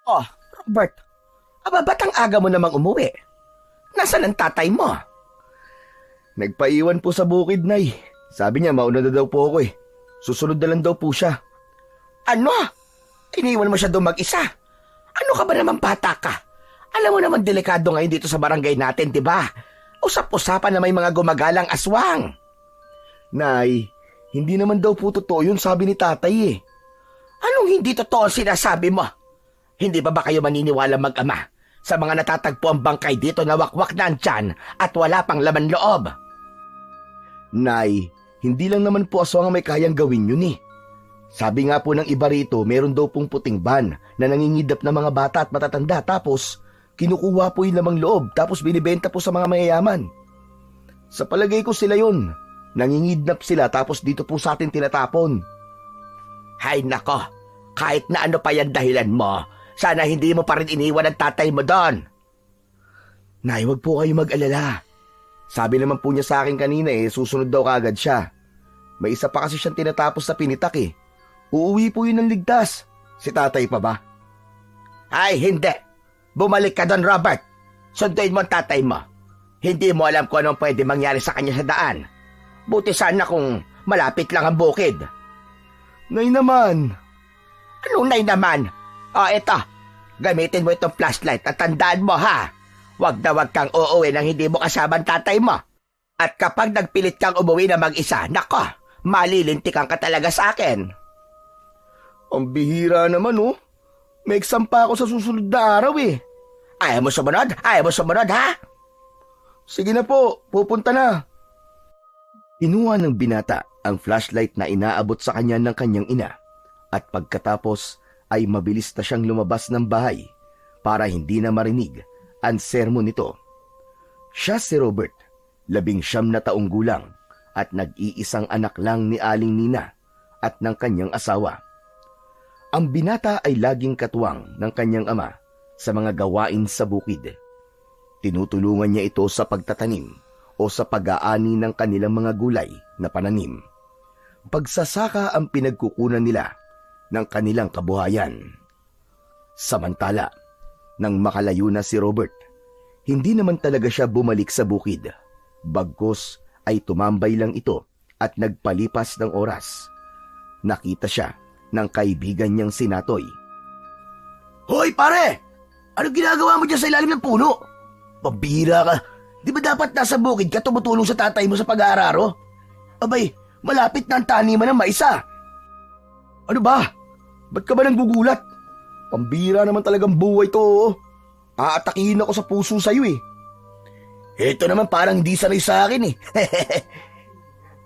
Oh, Robert, ba't ang aga mo namang umuwi? Nasaan ang tatay mo? Nagpaiwan po sa bukid, Nay. Sabi niya mauna na daw po ako eh. Susunod na lang daw po siya. Ano? Iniwan mo siya doon mag-isa? Ano ka ba naman bata ka? Alam mo naman delikado ngayon dito sa barangay natin, di ba? Usap-usapan na may mga gumagalang aswang. Nay, hindi naman daw po totoo yun sabi ni tatay eh. Anong hindi totoo ang sinasabi mo? Hindi ba kayo maniniwala mag-ama sa mga natatagpo ang bangkay dito na wakwak na ang tiyan at wala pang laman loob? Nay, hindi lang naman po aswang ang may kayang gawin yun eh. Sabi nga po ng iba rito, meron daw pong puting van na nangingidap ng mga bata at matatanda tapos kinukuha po yung lamang loob tapos binibenta po sa mga mayayaman. Sa palagay ko sila yun. Nangingidnap sila tapos dito po sa atin tinatapon. Hay nako, kahit na ano pa yan dahilan mo, sana hindi mo pa rin iniwan ang tatay mo doon. Nay, wag po kayo mag-alala. Sabi naman po niya sa akin kanina susunod daw kagad siya. May isa pa kasi siyang tinatapos sa pinitak eh. Uuwi po yun ng ligtas. Si tatay pa ba? Ay, hindi. Bumalik ka doon, Robert. Sunduin mo ang tatay mo. Hindi mo alam kung anong pwede mangyari sa kanya sa daan. Buti sana kung malapit lang ang bukid. Nay naman. Anong nay naman? Eto. Gamitin mo itong flashlight at tandaan mo ha. Wag na wag kang uuwi nang hindi mo kasama ang tatay mo. At kapag nagpilit kang umuwi na mag-isa, nako, malilintikan ka talaga sa akin. Ang bihira naman oh. May exam pa ako sa susunod na araw eh. Ayaw mo sumunod? Ayaw mo sumunod ha? Sige na po, pupunta na. Kinuha ng binata ang flashlight na inaabot sa kanya ng kanyang ina at pagkatapos ay mabilis na siyang lumabas ng bahay para hindi na marinig ang sermon nito. Siya si Robert, 19 na taong gulang at nag-iisang anak lang ni Aling Nina at ng kanyang asawa. Ang binata ay laging katuwang ng kanyang ama sa mga gawain sa bukid. Tinutulungan niya ito sa pagtatanim o sa pag-aani ng kanilang mga gulay na pananim. Pagsasaka ang pinagkukunan nila ng kanilang kabuhayan. Samantala, nang makalayo na si Robert, hindi naman talaga siya bumalik sa bukid. Bagkus ay tumambay lang ito at nagpalipas ng oras. Nakita siya ng kaibigan niyang si Natoy. Hoy pare! Ano ginagawa mo dyan sa ilalim ng puno? Pabira ka! Di ba dapat nasa bukid ka tumutulong sa tatay mo sa pag-aararo? Abay, malapit na ang taniman ng maisa. Ano ba? Ba't ka ba nanggugulat? Pambira naman talagang buhay to. Oh. Aatakihin ako sa puso sa'yo eh. Ito naman parang di sanay sa akin eh.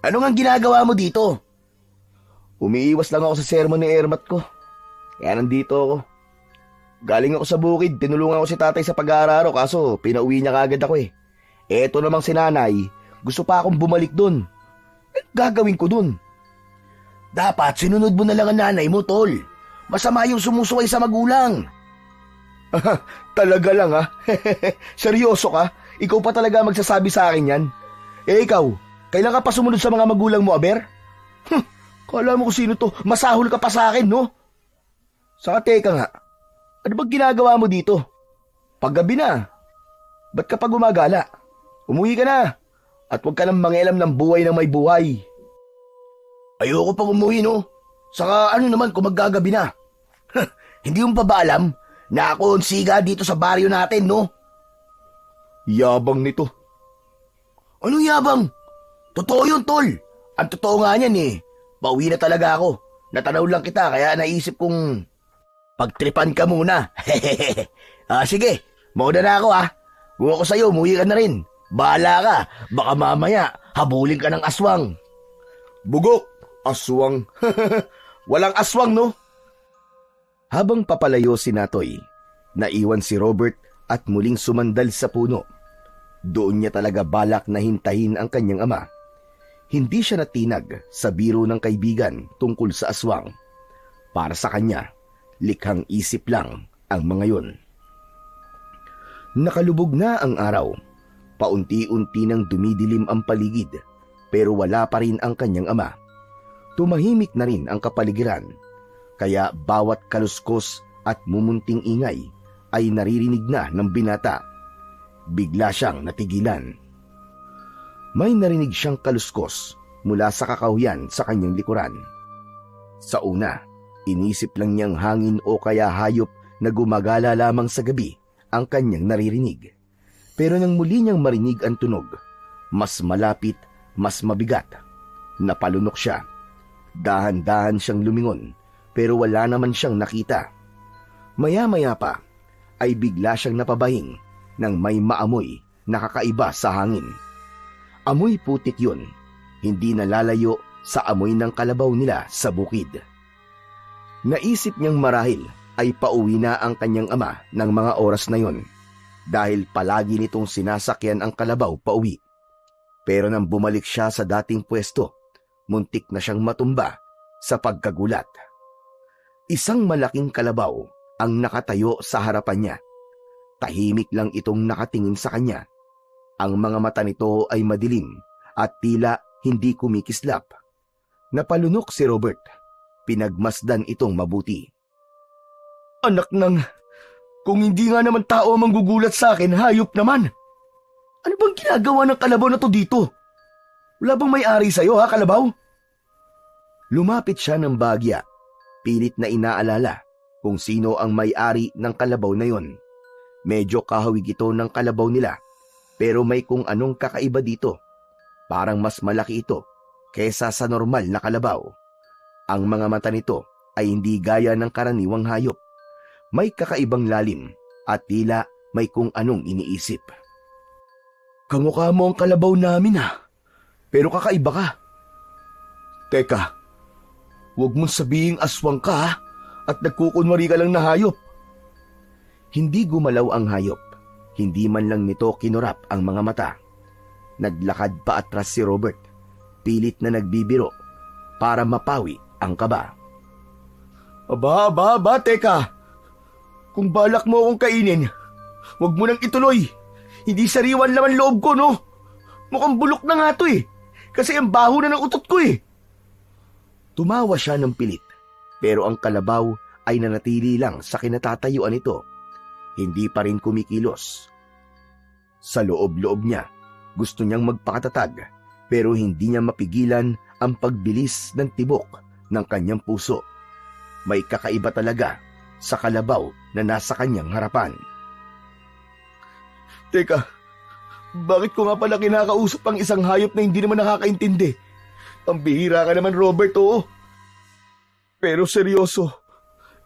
Ano nga ginagawa mo dito? Umiiwas lang ako sa sermon ni Ermat ko. Kaya nandito ako. Galing ako sa bukid, tinulungan ko si tatay sa pag-aararo kaso pinauwi niya kagad ako eh. Eto namang si nanay, gusto pa akong bumalik dun. Gagawin ko dun. Dapat sinunod mo na lang ang nanay mo, tol. Masama yung sumusuway sa magulang. Talaga lang ha? Seryoso ka? Ikaw pa talaga magsasabi sa akin yan? Ikaw, kailan ka pa sumunod sa mga magulang mo, Aber? Kala mo kung sino to, masahol ka pa sa akin, no? Saka teka nga, ano ba ginagawa mo dito? Paggabi na. Ba't ka pa gumagala? Umuwi ka na. At huwag ka nang mangialam ng buhay ng may buhay. Ayoko pang umuwi, no? Saka ano naman kung maggagabi na? Hindi mo pa ba alam na ako ang siga dito sa baryo natin, no? Yabang nito. Anong yabang? Totoo yun, tol. Ang totoo nga niyan eh. Pauwi na talaga ako. Natanaw lang kita kaya naisip kong pagtripan ka muna. Sige, mauna na ako ha. Kung ako sa'yo, umuwi ka na rin. Bahala ka, baka mamaya habulin ka ng aswang. Bugok, aswang. Walang aswang, no? Habang papalayo si Natoy, naiwan si Robert at muling sumandal sa puno. Doon niya talaga balak na hintahin ang kanyang ama. Hindi siya natinag sa biro ng kaibigan tungkol sa aswang. Para sa kanya, likhang isip lang ang mga yun. Nakalubog na ang araw. Paunti-unti nang dumidilim ang paligid, pero wala pa rin ang kanyang ama. Tumahimik na rin ang kapaligiran, kaya bawat kaluskos at mumunting ingay ay naririnig na ng binata. Bigla siyang natigilan. May narinig siyang kaluskos mula sa kakahuyan sa kanyang likuran. Sa una, inisip lang niyang hangin o kaya hayop na gumagala lamang sa gabi ang kanyang naririnig. Pero nang muli niyang marinig ang tunog, mas malapit, mas mabigat. Napalunok siya. Dahan-dahan siyang lumingon pero wala naman siyang nakita. Maya-maya pa ay bigla siyang napabahing nang may maamoy na kakaiba sa hangin. Amoy putik yun, hindi nalalayo sa amoy ng kalabaw nila sa bukid. Naisip niyang marahil ay pauwi na ang kanyang ama ng mga oras na yon dahil palagi nitong sinasakyan ang kalabaw pauwi. Pero nang bumalik siya sa dating pwesto, muntik na siyang matumba sa pagkagulat. Isang malaking kalabaw ang nakatayo sa harapan niya. Tahimik lang itong nakatingin sa kanya. Ang mga mata nito ay madilim at tila hindi kumikislap. Napalunok si Robert. Pinagmasdan itong mabuti. Anak ng... Kung hindi nga naman tao ang manggugulat sa akin, hayop naman. Ano bang ginagawa ng kalabaw na to dito? Wala bang may-ari sa'yo, ha, kalabaw? Lumapit siya ng bahagya. Pilit na inaalala kung sino ang may-ari ng kalabaw na yon. Medyo kahawig ito ng kalabaw nila, pero may kung anong kakaiba dito. Parang mas malaki ito kesa sa normal na kalabaw. Ang mga mata nito ay hindi gaya ng karaniwang hayop. May kakaibang lalim at tila may kung anong iniisip. Kamukha mo ang kalabaw namin, ha? Pero kakaiba ka. Teka, huwag mong sabihing aswang ka, ha? At nagkukunwari ka lang na hayop. Hindi gumalaw ang hayop. Hindi man lang nito kinurap ang mga mata. Naglakad pa atras si Robert. Pilit na nagbibiro para mapawi ang kaba. Aba, teka. Kung balak mo akong kainin, huwag mo nang ituloy. Hindi sariwan laman loob ko, no? Mukhang bulok na nga to eh. Kasi ang baho na ng utot ko eh. Tumawa siya ng pilit. Pero ang kalabaw ay nanatili lang sa kinatatayuan nito. Hindi pa rin kumikilos. Sa loob-loob niya, gusto niyang magpakatatag pero hindi niya mapigilan ang pagbilis ng tibok ng kanyang puso. May kakaiba talaga sa kalabaw na nasa kanyang harapan. Teka, bakit ko nga pala kinakausap ang isang hayop na hindi naman nakakaintindi? Ang bihira ka naman, Robert, oo. Pero seryoso,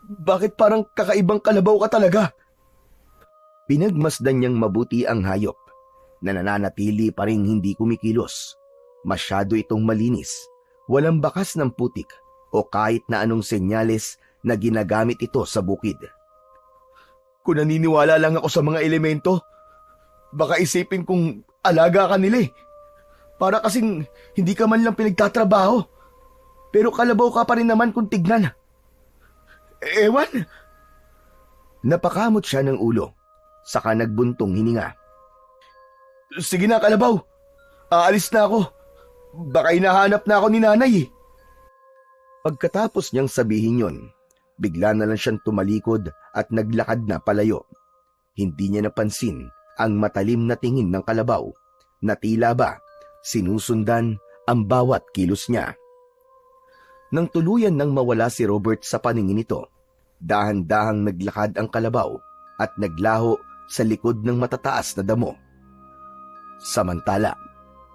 bakit parang kakaibang kalabaw ka talaga? Pinagmasdan niyang mabuti ang hayop na nananatili pa rin hindi kumikilos. Masyado itong malinis, walang bakas ng putik o kahit na anong senyales na ginagamit ito sa bukid. Kung naniniwala lang ako sa mga elemento, baka isipin kong alaga ka nila eh. Para kasing hindi ka man lang pinagtatrabaho. Pero kalabaw ka pa rin naman kung tignan. Ewan. Napakamot siya ng ulo. Saka nagbuntong hininga. Sige na, kalabaw. Aalis na ako. Baka hinahanap na ako ni nanay eh. Pagkatapos niyang sabihin yon, bigla na lang siyang tumalikod at naglakad na palayo. Hindi niya napansin ang matalim na tingin ng kalabaw na tila ba sinusundan ang bawat kilos niya. Nang tuluyan nang mawala si Robert sa paningin nito, dahan-dahang naglakad ang kalabaw at naglaho sa likod ng matataas na damo. Samantala,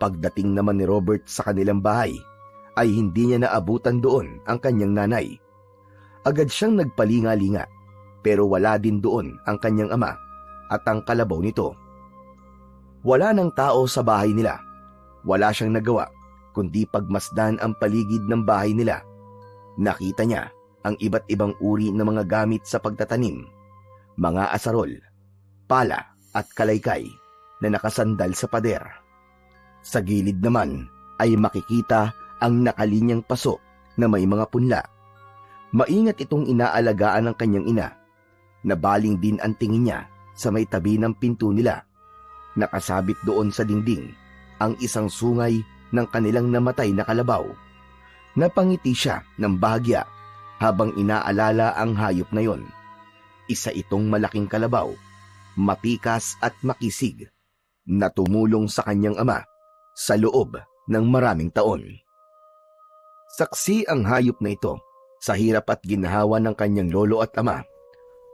pagdating naman ni Robert sa kanilang bahay, ay hindi niya naabutan doon ang kanyang nanay. Agad siyang nagpalinga-linga, pero wala din doon ang kanyang ama at ang kalabaw nito. Wala ng tao sa bahay nila. Wala siyang nagawa, kundi pagmasdan ang paligid ng bahay nila. Nakita niya ang iba't ibang uri ng mga gamit sa pagtatanim, mga asarol, pala at kalaykay na nakasandal sa pader. Sa gilid naman ay makikita ang nakalinyang paso na may mga punla. Maingat itong inaalagaan ng kanyang ina. Nabaling din ang tingin niya sa may tabi ng pinto nila. Nakasabit doon sa dingding ang isang sungay ng kanilang namatay na kalabaw. Napangiti siya ng bahagya habang inaalala ang hayop na yon. Isa itong malaking kalabaw, matikas at makisig, na tumulong sa kanyang ama sa loob ng maraming taon. Saksi ang hayop na ito sa hirap at ginhawa ng kanyang lolo at ama.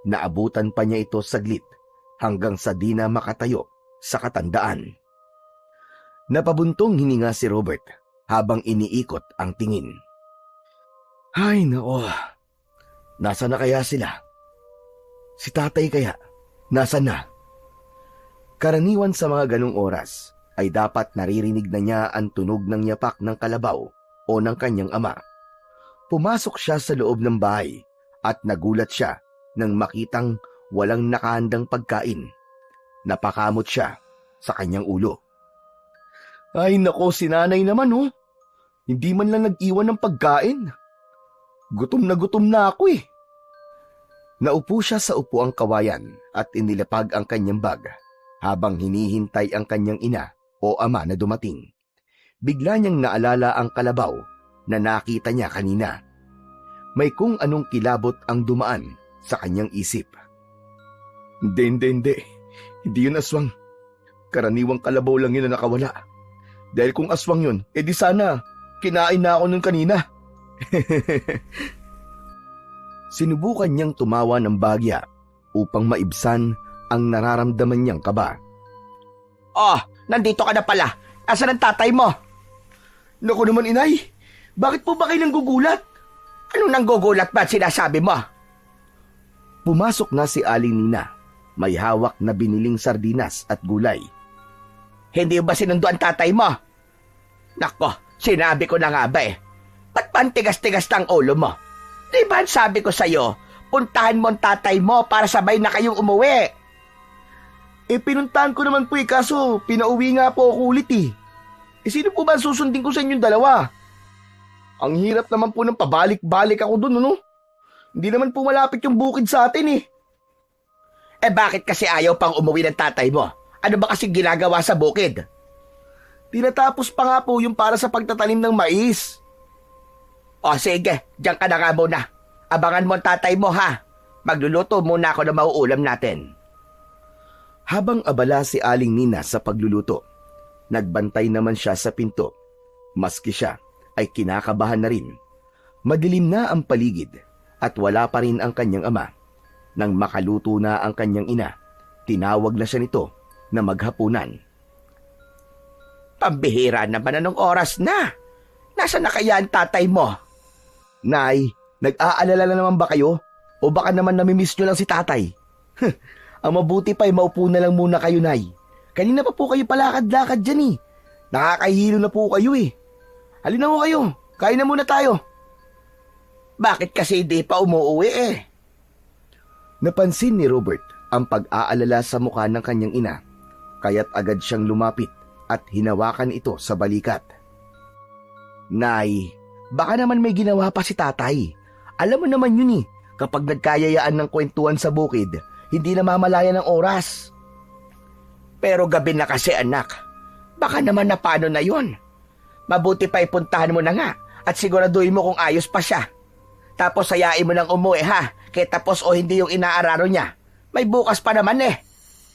Naabutan pa niya ito saglit hanggang sa di na makatayo sa katandaan. Napabuntong hininga si Robert habang iniikot ang tingin. Ay nako, nasa na kaya sila? Si tatay kaya, nasa na? Karaniwan sa mga ganong oras ay dapat naririnig na niya ang tunog ng yapak ng kalabaw o ng kanyang ama. Pumasok siya sa loob ng bahay at nagulat siya nang makitang walang nakahandang pagkain. Napakamot siya sa kanyang ulo. Ay nako, si nanay naman oh. Hindi man lang nag-iwan ng pagkain. Gutom na ako eh. Naupo siya sa upuang kawayan at inilapag ang kanyang bag habang hinihintay ang kanyang ina o ama na dumating. Bigla niyang naalala ang kalabaw na nakita niya kanina. May kung anong kilabot ang dumaan sa kanyang isip. Hindi. Hindi yun aswang. Karaniwang kalabaw lang yun na nakawala. Dahil kung aswang yun, edi sana kinain na ako nun kanina. Sinubukan niyang tumawa ng bagya upang maibsan ang nararamdaman niyang kaba. Oh, nandito ka na pala. Asan ang tatay mo? Naku naman inay, bakit po ba kayo nanggugulat? Anong nanggugulat ba sinasabi mo? Pumasok na si Aling Nina, may hawak na biniling sardinas at gulay. Hindi ba sinundo ang tatay mo? Nako, sinabi ko na nga ba eh. Ba't ba ang tigas-tigas ng ulo mo? Di ba sabi ko sa'yo, puntahan mo ang tatay mo para sabay na kayong umuwi? Pinuntahan ko naman po kaso pinauwi nga po ako ulit eh. Sino po ba susundin ko sa inyong dalawa? Ang hirap naman po ng pabalik-balik ako dun, no? Hindi naman po malapit yung bukid sa atin eh. Bakit kasi ayaw pang umuwi ng tatay mo? Ano ba kasi ginagawa sa bukid? Tinatapos pa nga po yung para sa pagtatanim ng mais. O sige, diyan ka na nga muna. Abangan mo ang tatay mo ha. Magluluto muna ako ng mauulam natin. Habang abala si Aling Nina sa pagluluto, nagbantay naman siya sa pinto. Maski siya ay kinakabahan na rin. Madilim na ang paligid at wala pa rin ang kanyang ama. Nang makaluto na ang kanyang ina, tinawag na siya nito na maghapunan. Pambihira naman anong oras na? Nasaan na kaya ang tatay mo? Nay, nag-aalala na naman ba kayo? O baka naman namimiss nyo lang si tatay? Ang mabuti pa ay maupo na lang muna kayo, Nay. Kanina pa po kayo palakad-lakad dyan eh. Nakakahilo na po kayo eh. Halina mo kayo, kain na muna tayo. Bakit kasi di pa umuwi eh? Napansin ni Robert ang pag-aalala sa mukha ng kanyang ina, kaya't agad siyang lumapit at hinawakan ito sa balikat. Nay, baka naman may ginawa pa si tatay. Alam mo naman yun eh, kapag nagkayayaan ng kwentuhan sa bukid, hindi na mamalaya ng oras. Pero gabi na kasi anak, baka naman na paano na yun. Mabuti pa ipuntahan mo na nga at siguraduhin mo kung ayos pa siya. Tapos sayain mo nang umuwi ha, kaya tapos o hindi yung inaararo niya. May bukas pa naman eh.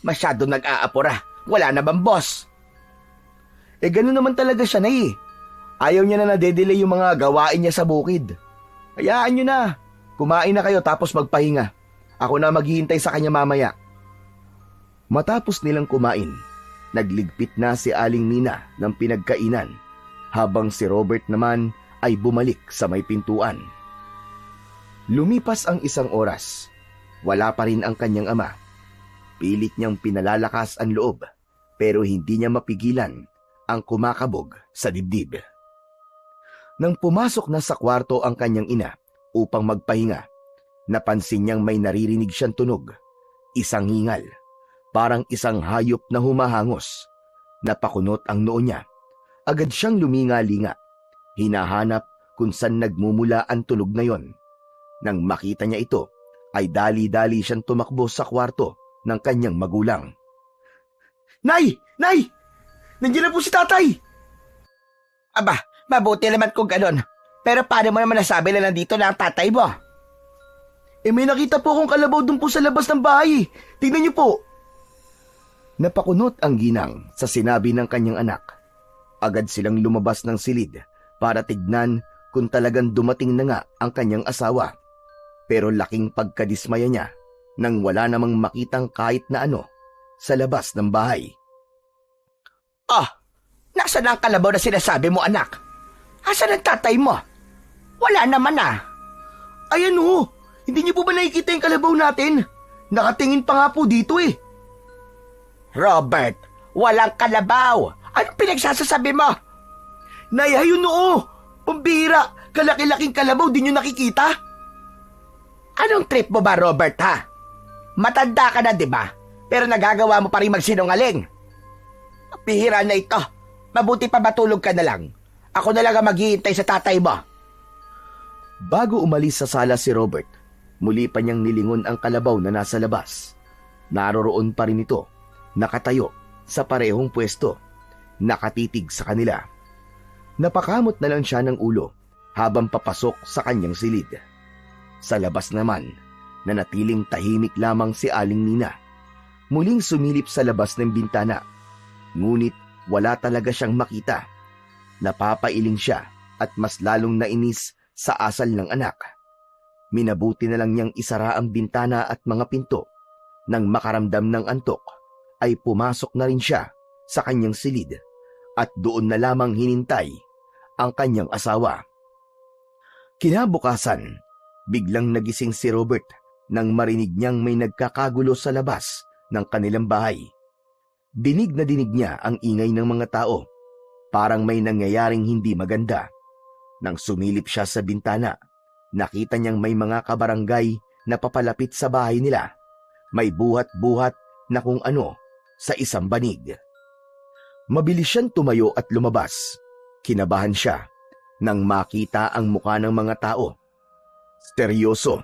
Masyado nag-aapura, wala na bang boss? Ganun naman talaga siya, Nay. Ayaw niya na nadedelay yung mga gawain niya sa bukid. Hayaan niyo na. Kumain na kayo tapos magpahinga. Ako na maghihintay sa kanya mamaya. Matapos nilang kumain, nagligpit na si Aling Nina ng pinagkainan, habang si Robert naman ay bumalik sa may pintuan. Lumipas ang isang oras. Wala pa rin ang kanyang ama. Pilit niyang pinalalakas ang loob, pero hindi niya mapigilan ang kumakabog sa dibdib. Nang pumasok na sa kwarto ang kanyang ina upang magpahinga, napansin niyang may naririnig siyang tunog. Isang hingal, parang isang hayop na humahangos. Napakunot ang noo niya. Agad siyang luminga-linga. Hinahanap kung saan nagmumula ang tunog na yon. Nang makita niya ito, ay dali-dali siyang tumakbo sa kwarto ng kanyang magulang. Nay! Nay! Nandiyan na po si tatay! Aba, mabuti naman kung ganon. Pero paano mo naman nasabi na nandito na ang tatay mo? may nakita po akong kalabaw dun po sa labas ng bahay. Tingnan niyo po. Napakunot ang ginang sa sinabi ng kanyang anak. Agad silang lumabas ng silid para tignan kung talagang dumating na nga ang kanyang asawa. Pero laking pagkadismaya niya nang wala namang makitang kahit na ano sa labas ng bahay. Nasaan ang kalabaw na sinasabi mo, anak? Asan ang tatay mo? Wala naman Ayan ho, hindi niyo po ba nakikita yung kalabaw natin? Nakatingin pa nga po dito eh. Robert, walang kalabaw. Anong pinagsasasabi mo? Nay, ayun oo. Pambihira, kalaki-laking kalabaw di niyo nakikita? Anong trip mo ba, Robert, ha? Matanda ka na, di ba? Pero nagagawa mo pa rin magsinungaling. Pihira na ito. Mabuti pa matulog ka na lang. Ako na lang ang maghihintay sa tatay mo. Bago umalis sa sala si Robert, muli pa niyang nilingon ang kalabaw na nasa labas. Naroroon pa rin ito, nakatayo sa parehong pwesto, nakatitig sa kanila. Napakamot na lang siya ng ulo habang papasok sa kanyang silid. Sa labas naman, nanatiling tahimik lamang si Aling Nina. Muling sumilip sa labas ng bintana, ngunit wala talaga siyang makita. Napapailing siya at mas lalong nainis sa asal ng anak. Minabuti na lang niyang isara ang bintana at mga pinto. Nang makaramdam ng antok, ay pumasok na rin siya sa kanyang silid at doon na lamang hinintay ang kanyang asawa. Kinabukasan, biglang nagising si Robert nang marinig niyang may nagkakagulo sa labas ng kanilang bahay. Dinig na dinig niya ang ingay ng mga tao. Parang may nangyayaring hindi maganda. Nang sumilip siya sa bintana, nakita niyang may mga kabarangay na papalapit sa bahay nila. May buhat-buhat na kung ano sa isang banig. Mabilis siyang tumayo at lumabas. Kinabahan siya nang makita ang muka ng mga tao. Seryoso,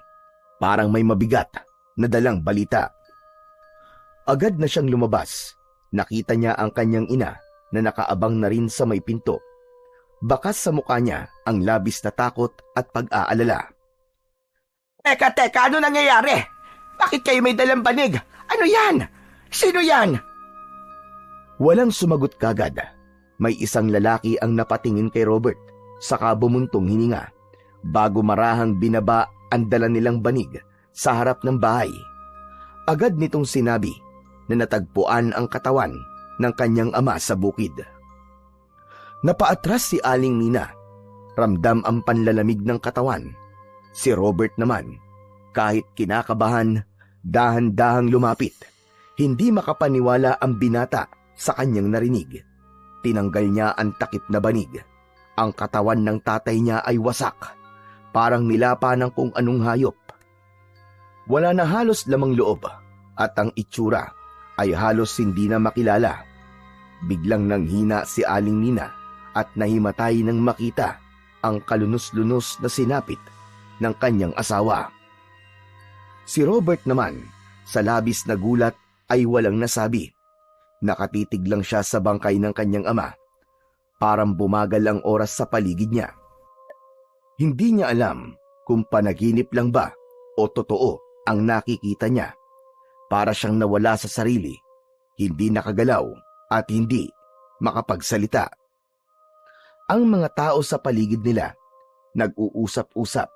parang may mabigat na dalang balita. Agad na siyang lumabas. Nakita niya ang kanyang ina na nakaabang na rin sa may pinto. Bakas sa mukha niya ang labis na takot at pag-aalala. Teka, ano nangyayari? Bakit kayo may dalang banig? Ano yan? Sino yan? Walang sumagot kagad. May isang lalaki ang napatingin kay Robert, saka bumuntong hininga, bago marahang binaba ang dala nilang banig sa harap ng bahay. Agad nitong sinabi na natagpuan ang katawan ng kanyang ama sa bukid. Napaatras si Aling Nina. Ramdam ang panlalamig ng katawan. Si Robert naman, kahit kinakabahan, dahan-dahang lumapit. Hindi makapaniwala ang binata sa kanyang narinig. Tinanggal niya ang takip na banig. Ang katawan ng tatay niya ay wasak, parang nilapa ng kung anong hayop. Wala na halos lamang loob at ang itsura ay halos hindi na makilala. Biglang nanghina si Aling Nina at nahimatay nang makita ang kalunos-lunos na sinapit ng kanyang asawa. Si Robert naman, sa labis na gulat ay walang nasabi. Nakatitig lang siya sa bangkay ng kanyang ama. Parang bumagal ang oras sa paligid niya. Hindi niya alam kung panaginip lang ba o totoo ang nakikita niya. Para siyang nawala sa sarili, hindi nakagalaw at hindi makapagsalita. Ang mga tao sa paligid nila nag-uusap-usap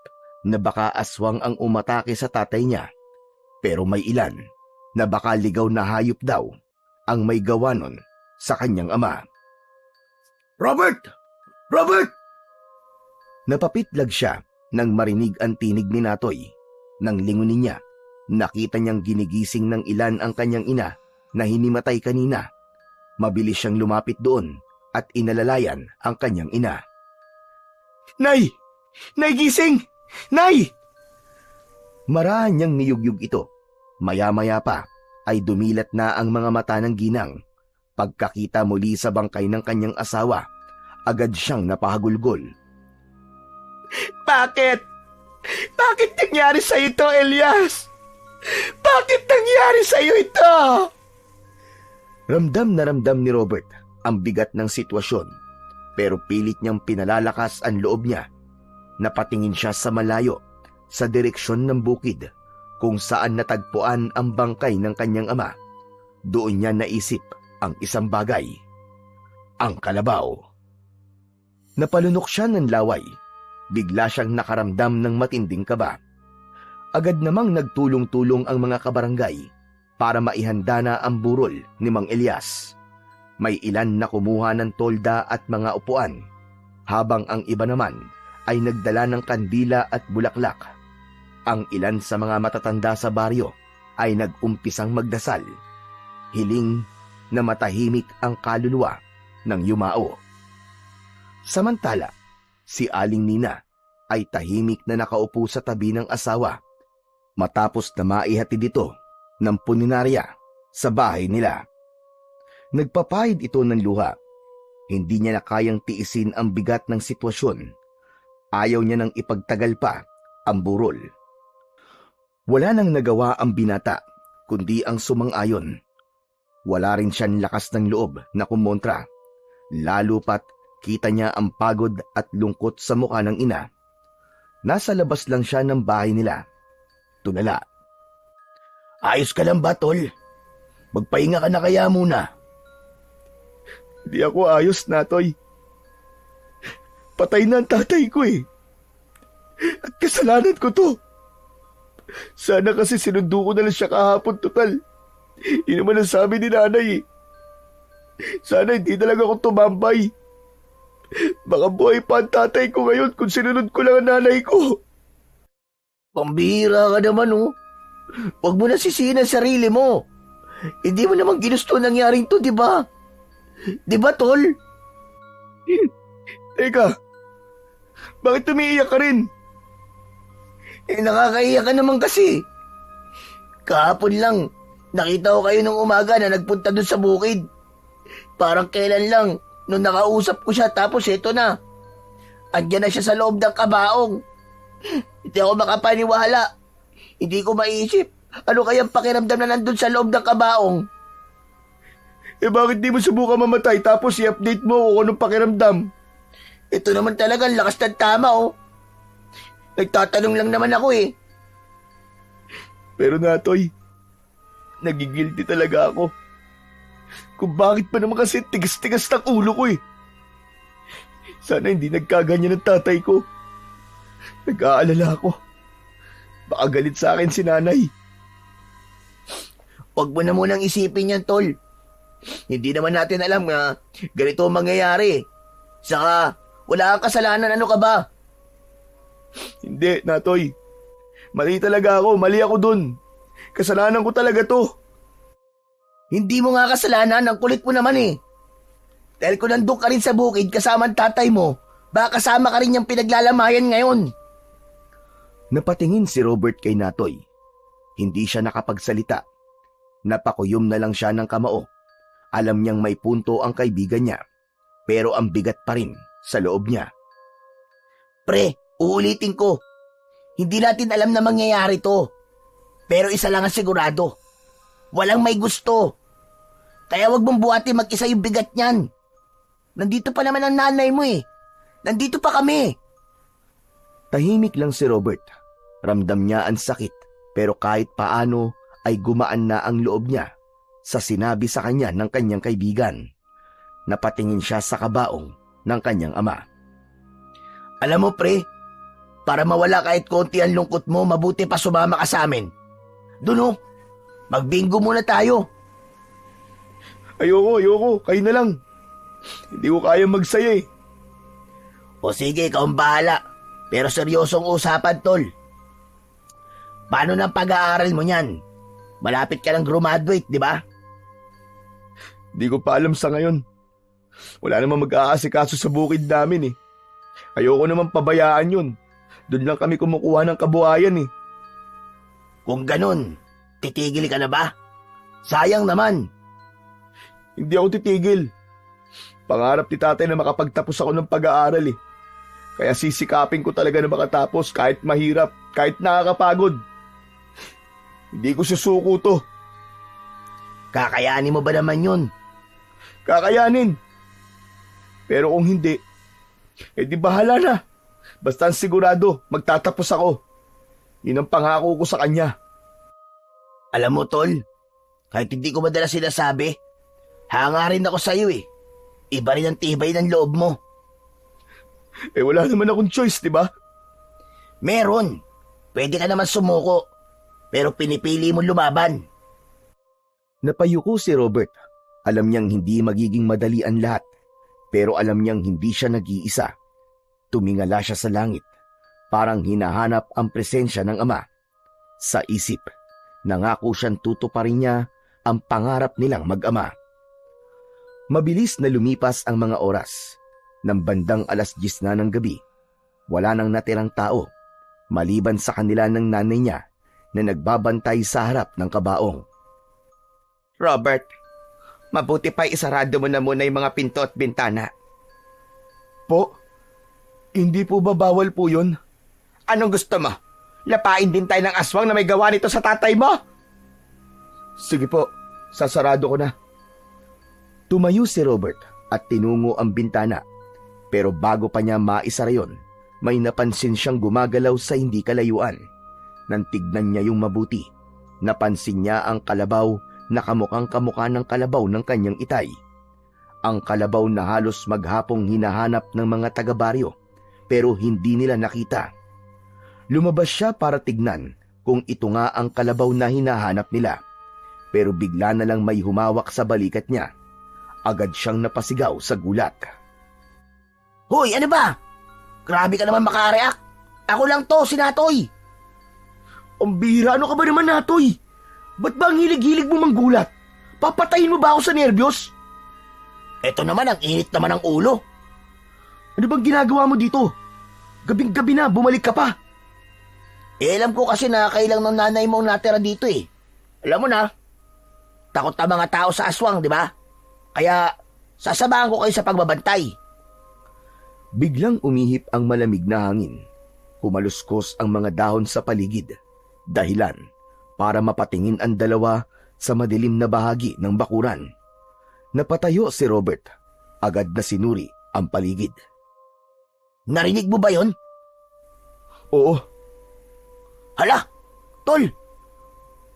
na baka aswang ang umatake sa tatay niya, pero may ilan na baka ligaw na hayop daw ang may gawa nun sa kanyang ama. Robert! Robert! Napapitlag siya nang marinig ang tinig ni Natoy. Nang lingunin niya, nakita niyang ginigising ng ilan ang kanyang ina na hinimatay kanina. Mabilis siyang lumapit doon at inalalayan ang kanyang ina. Nay! Nay, gising! Nay! Marahan niyang niyugyug ito. Maya-maya pa ay dumilat na ang mga mata ng ginang. Pagkakita muli sa bangkay ng kanyang asawa, agad siyang napahagulgol. Bakit? Bakit nangyari sa ito, Elias? Bakit nangyari sa iyo ito? Ramdam na ramdam ni Robert ang bigat ng sitwasyon, pero pilit niyang pinalalakas ang loob niya. Napatingin siya sa malayo, sa direksyon ng bukid kung saan natagpuan ang bangkay ng kanyang ama. Doon niya naisip ang isang bagay, ang kalabaw. Napalunok siya ng laway. Bigla siyang nakaramdam ng matinding kaba. Agad namang nagtulong-tulong ang mga kabarangay para maihanda na ang burol ni Mang Elias. May ilan na kumuha ng tolda at mga upuan, habang ang iba naman ay nagdala ng kandila at bulaklak. Ang ilan sa mga matatanda sa baryo ay nag-umpisang magdasal, hiling na matahimik ang kaluluwa ng yumao. Samantala, si Aling Nina ay tahimik na nakaupo sa tabi ng asawa matapos na maihatid ito ng puninarya sa bahay nila. Nagpapahid ito ng luha. Hindi niya na kayang tiisin ang bigat ng sitwasyon. Ayaw niya nang ipagtagal pa ang burol. Wala nang nagawa ang binata, kundi ang sumang-ayon. Wala rin siyang lakas ng loob na kumontra, lalo pat kita niya ang pagod at lungkot sa mukha ng ina. Nasa labas lang siya ng bahay nila. Tulala. Ayos ka lang ba, Tol? Magpahinga ka na kaya muna. Di ako ayos, Natoy. Patay na ang tatay ko eh. At kasalanan ko to. Sana kasi sinundo ko na lang siya kahapon, total. Yun naman ang sabi ni nanay eh. Sana hindi talaga ako tumambay. Baka buhay pa ang tatay ko ngayon kung sinunod ko lang ang nanay ko. Pambihira ka naman, oh. Huwag mo na sisihin ang sarili mo. Hindi mo naman ginusto nangyaring to, di ba? Di ba, Tol? Teka, bakit umiiyak ka rin? Nakakaiyak ka naman kasi. Kahapon lang, nakita ko kayo nung umaga na nagpunta dun sa bukid. Parang kailan lang, nung nakausap ko siya tapos eto na. Andyan na siya sa loob ng kabaong. Hindi ako makapaniwala. Hindi ko maisip. Ano kayang pakiramdam na nandun sa loob ng kabaong? Bakit di mo subukan mamatay tapos i-update mo kung anong pakiramdam? Ito naman talaga ang lakas ng tama, oh. Nagtatanong lang naman ako eh. Pero Natoy, nagigilty talaga ako. Kung bakit pa naman kasi tigas-tigas ng ulo ko eh. Sana hindi nagkaganyan ng tatay ko. Nag-aalala ako. Baka galit sa akin si nanay. Huwag mo na munang isipin yan, Tol. Hindi naman natin alam na ganito ang mangyayari. Saka, wala kang kasalanan, ano ka ba? Hindi, Natoy. Mali talaga ako, mali ako dun. Kasalanan ko talaga to. Hindi mo nga kasalanan, ang kulit mo naman eh. Dahil kung nandun ka rin sa bukid kasama ang tatay mo, baka kasama ka rin yung pinaglalamayan ngayon. Napatingin si Robert kay Natoy. Hindi siya nakapagsalita. Napakuyom na lang siya ng kamao. Alam niyang may punto ang kaibigan niya, pero ang bigat pa rin sa loob niya. Pre, uulitin ko. Hindi natin alam na mangyayari to. Pero isa lang ang sigurado. Walang may gusto. Kaya wag mong buhatin mag-isa yung bigat niyan. Nandito pa naman ang nanay mo eh. Nandito pa kami. Tahimik lang si Robert. Ramdam niya ang sakit, pero kahit paano ay gumaan na ang loob niya sa sinabi sa kanya ng kanyang kaibigan. Napatingin siya sa kabaong ng kanyang ama. Alam mo pre, para mawala kahit konti ang lungkot mo, mabuti pa sumama ka sa amin. Doon magbingo muna tayo. Ayoko, kayo na lang. Hindi ko kaya magsaya eh. O sige, ikaw ang bahala. Pero seryosong usapan, Tol. Paano ng pag-aaral mo niyan? Malapit ka lang graduate, di ba? Di ko pa alam sa ngayon. Wala namang mag-aasikaso sa bukid namin eh. Ayoko naman pabayaan yun. Doon lang kami kumukuha ng kabuhayan eh. Kung ganun, titigil ka na ba? Sayang naman. Hindi ako titigil. Pangarap ni tatay na makapagtapos ako ng pag-aaral eh. Kaya sisikapin ko talaga na makatapos kahit mahirap, kahit nakakapagod. Hindi ko susuko to. Kakayanin mo ba naman yun? Kakayanin. Pero kung hindi, di bahala na. Basta sigurado, magtatapos ako. Yun ang pangako ko sa kanya. Alam mo, Tol, kahit hindi ko madalas sinasabi, hanga rin ako sa'yo eh. Iba rin ang tibay ng loob mo. Wala naman akong choice, di ba? Meron. Pwede ka naman sumuko. Pero pinipili mo lumaban. Napayuko si Robert. Alam niyang hindi magiging madali ang lahat. Pero alam niyang hindi siya nag-iisa. Tumingala siya sa langit. Parang hinahanap ang presensya ng ama. Sa isip, nangako siyang tutuparin niya ang pangarap nilang mag-ama. Mabilis na lumipas ang mga oras. Nang bandang 10:00 na ng gabi, wala nang natirang tao, maliban sa kanila ng nanay niya na nagbabantay sa harap ng kabaong. Robert, mabuti pa isarado mo na muna yung mga pinto at bintana. Po? Hindi po ba bawal po yun? Anong gusto mo? Lapain din tayo ng aswang na may gawa nito sa tatay mo? Sige po, sasarado ko na. Tumayo si Robert at tinungo ang bintana. Pero bago pa niya maisara yon, may napansin siyang gumagalaw sa hindi kalayuan. Nang tignan niya yung mabuti, napansin niya ang kalabaw na kamukhang kamukha ng kalabaw ng kanyang itay. Ang kalabaw na halos maghapong hinahanap ng mga taga-baryo, pero hindi nila nakita. Lumabas siya para tignan kung ito nga ang kalabaw na hinahanap nila. Pero bigla na lang may humawak sa balikat niya. Agad siyang napasigaw sa gulat. Hoy, ano ba? Grabe ka naman makareact. Ako lang to, si Natoy. Ang bihira, ano ka ba naman, Natoy? Ba't ba ang hilig-hilig mo manggulat? Papatayin mo ba ako sa nervyos? Eto naman, ang init naman ng ulo. Ano bang ginagawa mo dito? Gabing-gabi na, bumalik ka pa. Alam ko kasi na kailang ng nanay mo ang natira dito eh. Alam mo na, takot ang mga tao sa aswang, di ba? Kaya sasamahan ko kayo sa pagbabantay. Biglang umihip ang malamig na hangin. Humaluskos ang mga dahon sa paligid. Dahilan para mapatingin ang dalawa sa madilim na bahagi ng bakuran. Napatayo si Robert. Agad na sinuri ang paligid. Narinig mo ba yon? Oo. Hala, Tol!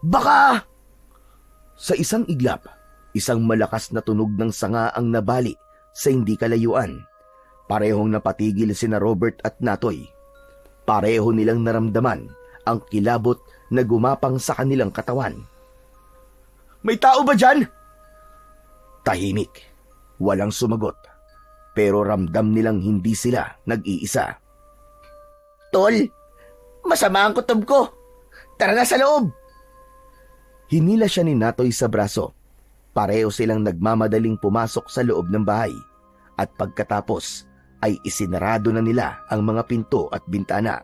Baka... Sa isang iglap, isang malakas na tunog ng sanga ang nabali sa hindi kalayuan. Parehong napatigil sina Robert at Natoy. Pareho nilang naramdaman ang kilabot na gumapang sa kanilang katawan. May tao ba dyan? Tahimik. Walang sumagot. Pero ramdam nilang hindi sila nag-iisa. Tol, masama ang kutob ko. Tara na sa loob. Hinila siya ni Natoy sa braso. Pareho silang nagmamadaling pumasok sa loob ng bahay. At pagkatapos ay isinarado na nila ang mga pinto at bintana.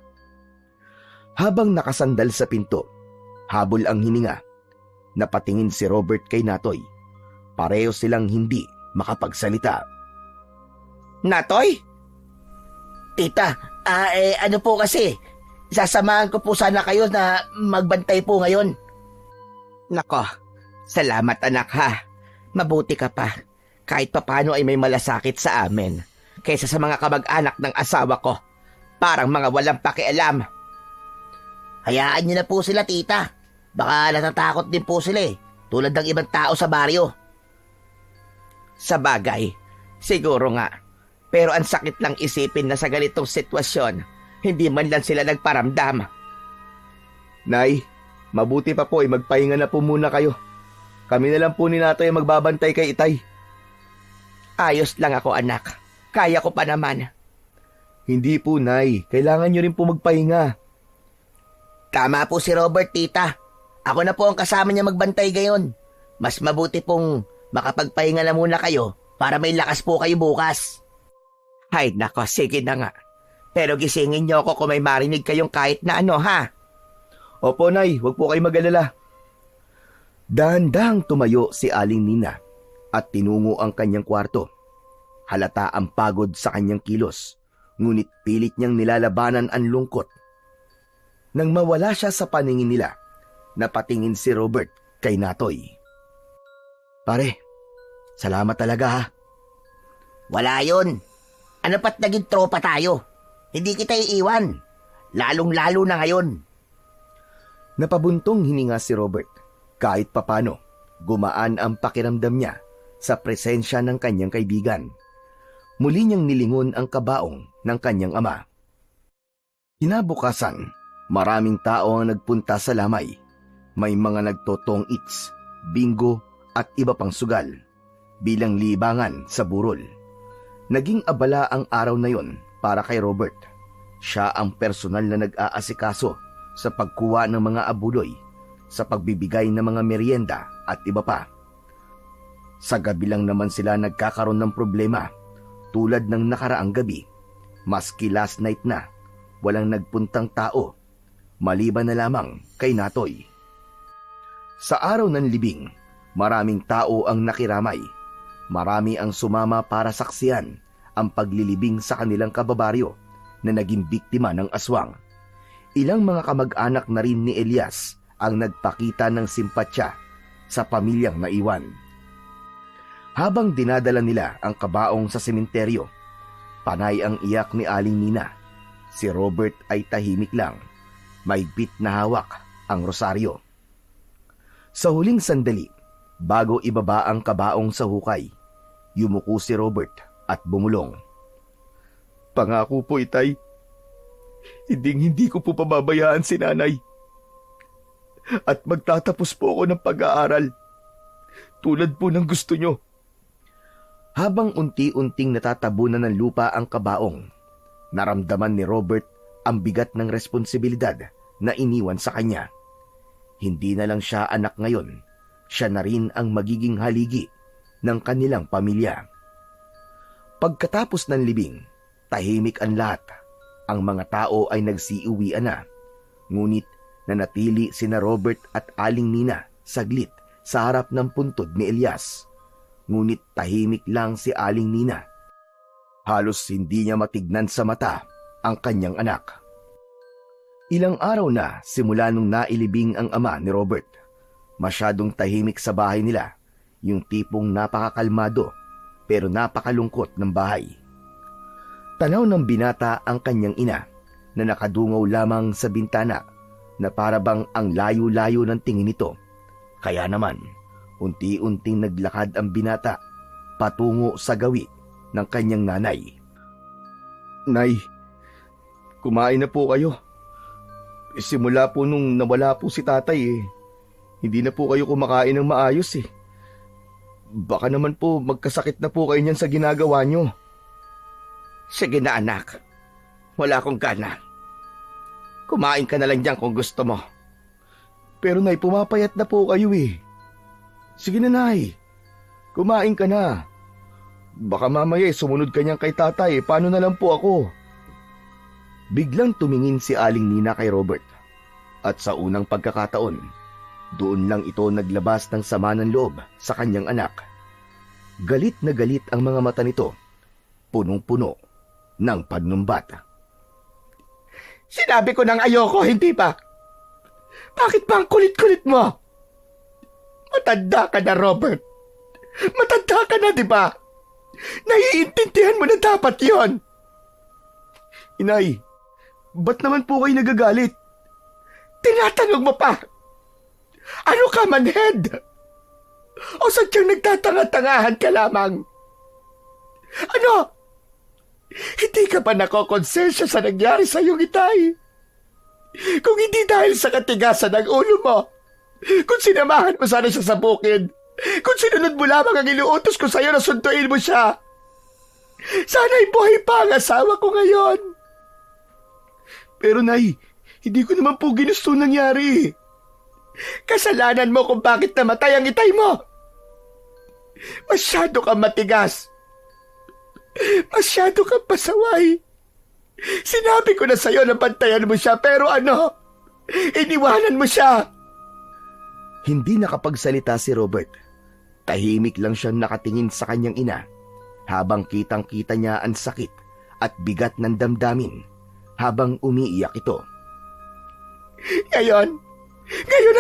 Habang nakasandal sa pinto, habol ang hininga. Napatingin si Robert kay Natoy. Pareho silang hindi makapagsalita. Natoy? Tita, ano po kasi, sasamahan ko po sana kayo na magbantay po ngayon. Nako, salamat anak ha. Mabuti ka pa. Kahit papano ay may malasakit sa amin. Kaysa sa mga kamag-anak ng asawa ko. Parang mga walang pakialam. Hayaan niyo na po sila, tita. Baka natatakot din po sila eh. Tulad ng ibang tao sa baryo. Sa bagay, siguro nga. Pero ang sakit lang isipin na sa ganitong sitwasyon, hindi man lang sila nagparamdam. Nay, mabuti pa po ay magpahinga na po muna kayo. Kami na lang po ni Natoy ang magbabantay kay Itay. Ayos lang ako anak. Kaya ko pa naman. Hindi po, Nay. Kailangan nyo rin po magpahinga. Tama po si Robert, tita. Ako na po ang kasama niya magbantay gayon. Mas mabuti pong makapagpahinga na muna kayo para may lakas po kayo bukas. Ay nako, sige na nga. Pero gisingin niyo ako kung may marinig kayong kahit na ano ha. Opo, Nay. Huwag po kayo mag-alala. Dahan-dahang tumayo si Aling Nina at tinungo ang kanyang kwarto. Halata ang pagod sa kanyang kilos, ngunit pilit niyang nilalabanan ang lungkot. Nang mawala siya sa paningin nila, napatingin si Robert kay Natoy. Pare, salamat talaga ha. Wala yun. Ano pa't naging tropa tayo? Hindi kita iiwan. Lalong-lalo na ngayon. Napabuntong hininga si Robert. Kahit papano, gumaan ang pakiramdam niya sa presensya ng kanyang kaibigan. Muli niyang nilingon ang kabaong ng kanyang ama. Kinabukasan, maraming tao ang nagpunta sa lamay. May mga nagtotong eats, bingo at iba pang sugal bilang libangan sa burol. Naging abala ang araw na yon para kay Robert. Siya ang personal na nag-aasikaso sa pagkuha ng mga abuloy, sa pagbibigay ng mga merienda at iba pa. Sa gabi lang naman sila nagkakaroon ng problema tulad ng nakaraang gabi. Maski last night na, walang nagpuntang tao, maliban na lamang kay Natoy. Sa araw ng libing, maraming tao ang nakiramay. Marami ang sumama para saksiyan ang paglilibing sa kanilang kababaryo na naging biktima ng aswang. Ilang mga kamag-anak na rin ni Elias ang nagpakita ng simpatsya sa pamilyang naiwan. Habang dinadala nila ang kabaong sa sementeryo, panay ang iyak ni Aling Nina. Si Robert ay tahimik lang. May bit na hawak ang rosaryo. Sa huling sandali, bago ibaba ang kabaong sa hukay, yumuko si Robert at bumulong. Pangako po, Itay. Hindi ko po pababayaan si Nanay. At magtatapos po ako ng pag-aaral. Tulad po ng gusto nyo. Habang unti-unting natatabunan ng lupa ang kabaong, naramdaman ni Robert ang bigat ng responsibilidad na iniwan sa kanya. Hindi na lang siya anak ngayon, siya na rin ang magiging haligi ng kanilang pamilya. Pagkatapos ng libing, tahimik ang lahat. Ang mga tao ay nagsiuwian na. Ngunit nanatili sina Robert at Aling Nina saglit sa harap ng puntod ni Elias. Ngunit tahimik lang si Aling Nina. Halos hindi niya matignan sa mata ang kanyang anak. Ilang araw na simula nung nailibing ang ama ni Robert. Masyadong tahimik sa bahay nila, yung tipong napakakalmado pero napakalungkot ng bahay. Tanaw ng binata ang kanyang ina na nakadungaw lamang sa bintana na parabang ang layo-layo ng tingin nito. Kaya naman, unti-unting naglakad ang binata patungo sa gawi ng kanyang nanay. Nay, kumain na po kayo. Simula po nung nawala po si tatay hindi na po kayo kumakain ng maayos Baka naman po magkasakit na po kayo niyan sa ginagawa nyo. Sige na anak, wala akong gana. Kumain ka na lang dyan kung gusto mo. Pero Nay, pumapayat na po kayo Sige na Nay, kumain ka na. Baka mamaya sumunod ka niyan kay tatay, paano na lang po ako? Biglang tumingin si Aling Nina kay Robert. At sa unang pagkakataon, doon lang ito naglabas ng sama ng loob sa kanyang anak. Galit na galit ang mga mata nito, punong-puno ng pagnumbat. Sinabi ko nang ayoko, hindi ba? Bakit ba ang kulit-kulit mo? Matanda ka na, Robert. Matanda ka na, di ba? Naiintindihan mo na dapat yon. Inay, ba't naman po kayo nagagalit? Tinatanong mo pa? Ano ka, manhead? O sadyang nagtatanga-tangahan ka lamang? Ano? Hindi ka ba nakokonsensya sa nangyari sa iyong itay? Kung hindi dahil sa katigasan ng ulo mo, kung sinamahan mo sana siya sa bukid, kung sinunod mo lamang ang inuutos ko sa iyo na sunduin mo siya, sana'y buhay pa ang asawa ko ngayon. Pero Nay, hindi ko naman po ginusto nangyari. Kasalanan mo kung bakit namatay ang itay mo. Masyado kang matigas. Masyado kang pasaway. Sinabi ko na sa'yo na bantayan mo siya, pero ano? Iniwanan mo siya. Hindi nakapagsalita si Robert. Tahimik lang siyang nakatingin sa kanyang ina habang kitang-kita niya ang sakit at bigat ng damdamin habang umiiyak ito. Ngayon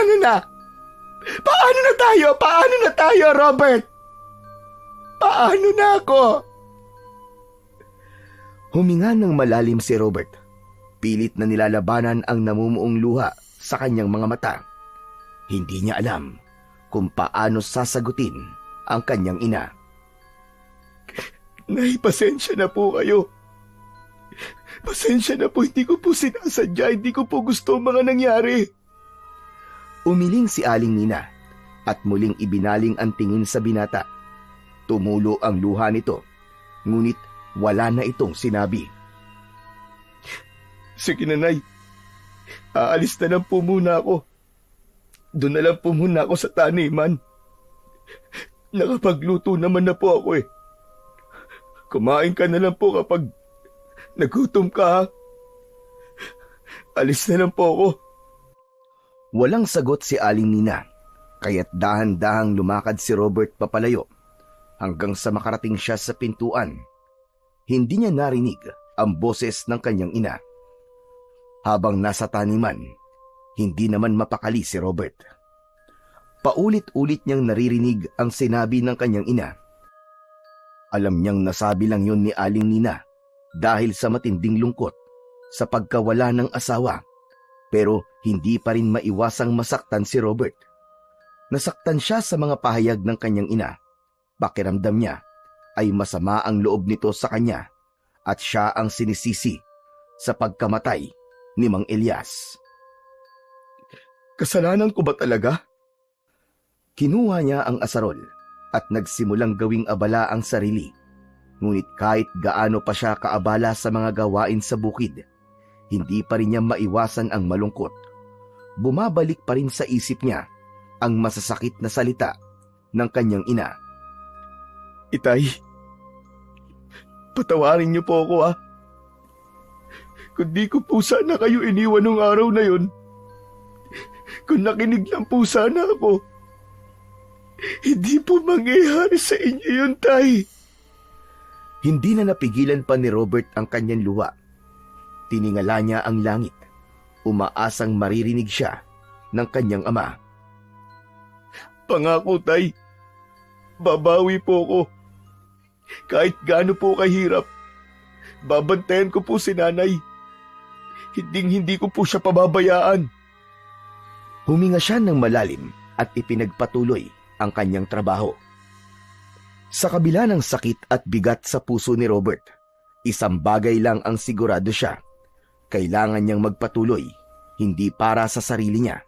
ano na? Paano na tayo, Robert? Paano na ako? Huminga ng malalim si Robert. Pilit na nilalabanan ang namumuong luha sa kanyang mga mata. Hindi niya alam kung paano sasagutin ang kanyang ina. Nay, pasensya na po kayo. Pasensya na po, hindi ko po sinasadya, hindi ko po gusto ang mga nangyari. Umiling si Aling Nina at muling ibinaling ang tingin sa binata. Tumulo ang luha nito, ngunit wala na itong sinabi. Sige na, Nay. Aalis na lang po muna ako. Doon na lang po muna ako sa taniman. Nakapagluto naman na po ako eh. Kumain ka na lang po kapag nagutom ka, ha? Alis na lang po ako. Walang sagot si Aling Nina, kaya't dahan-dahang lumakad si Robert papalayo hanggang sa makarating siya sa pintuan. Hindi niya narinig ang boses ng kanyang ina. Habang nasa taniman, hindi naman mapakali si Robert. Paulit-ulit niyang naririnig ang sinabi ng kanyang ina. Alam niyang nasabi lang yun ni Aling Nina dahil sa matinding lungkot sa pagkawala ng asawa, pero hindi pa rin maiwasang masaktan si Robert. Nasaktan siya sa mga pahayag ng kanyang ina. Pakiramdam niya ay masama ang loob nito sa kanya at siya ang sinisisi sa pagkamatay ni Mang Elias. Kasalanan ko ba talaga? Kinuha niya ang asarol at nagsimulang gawing abala ang sarili. Ngunit kahit gaano pa siya kaabala sa mga gawain sa bukid, hindi pa rin niya maiwasan ang malungkot. Bumabalik pa rin sa isip niya ang masasakit na salita ng kanyang ina. Itay, patawarin niyo po ako, ha? Kung di ko po sana kayo iniwan nung araw na yon, kung nakinig lang po sana ako, hindi po mangyayari sa inyo yun, Tay. Hindi na napigilan pa ni Robert ang kanyang luha. Tiningala niya ang langit, umaasang maririnig siya ng kanyang ama. Pangako, Tay, babawi po ko. Kahit gaano po kahirap, babantayan ko po si Nanay. Hindi ko po siya pababayaan. Huminga siya ng malalim at ipinagpatuloy ang kanyang trabaho. Sa kabila ng sakit at bigat sa puso ni Robert, isang bagay lang ang sigurado siya. Kailangan niyang magpatuloy, hindi para sa sarili niya,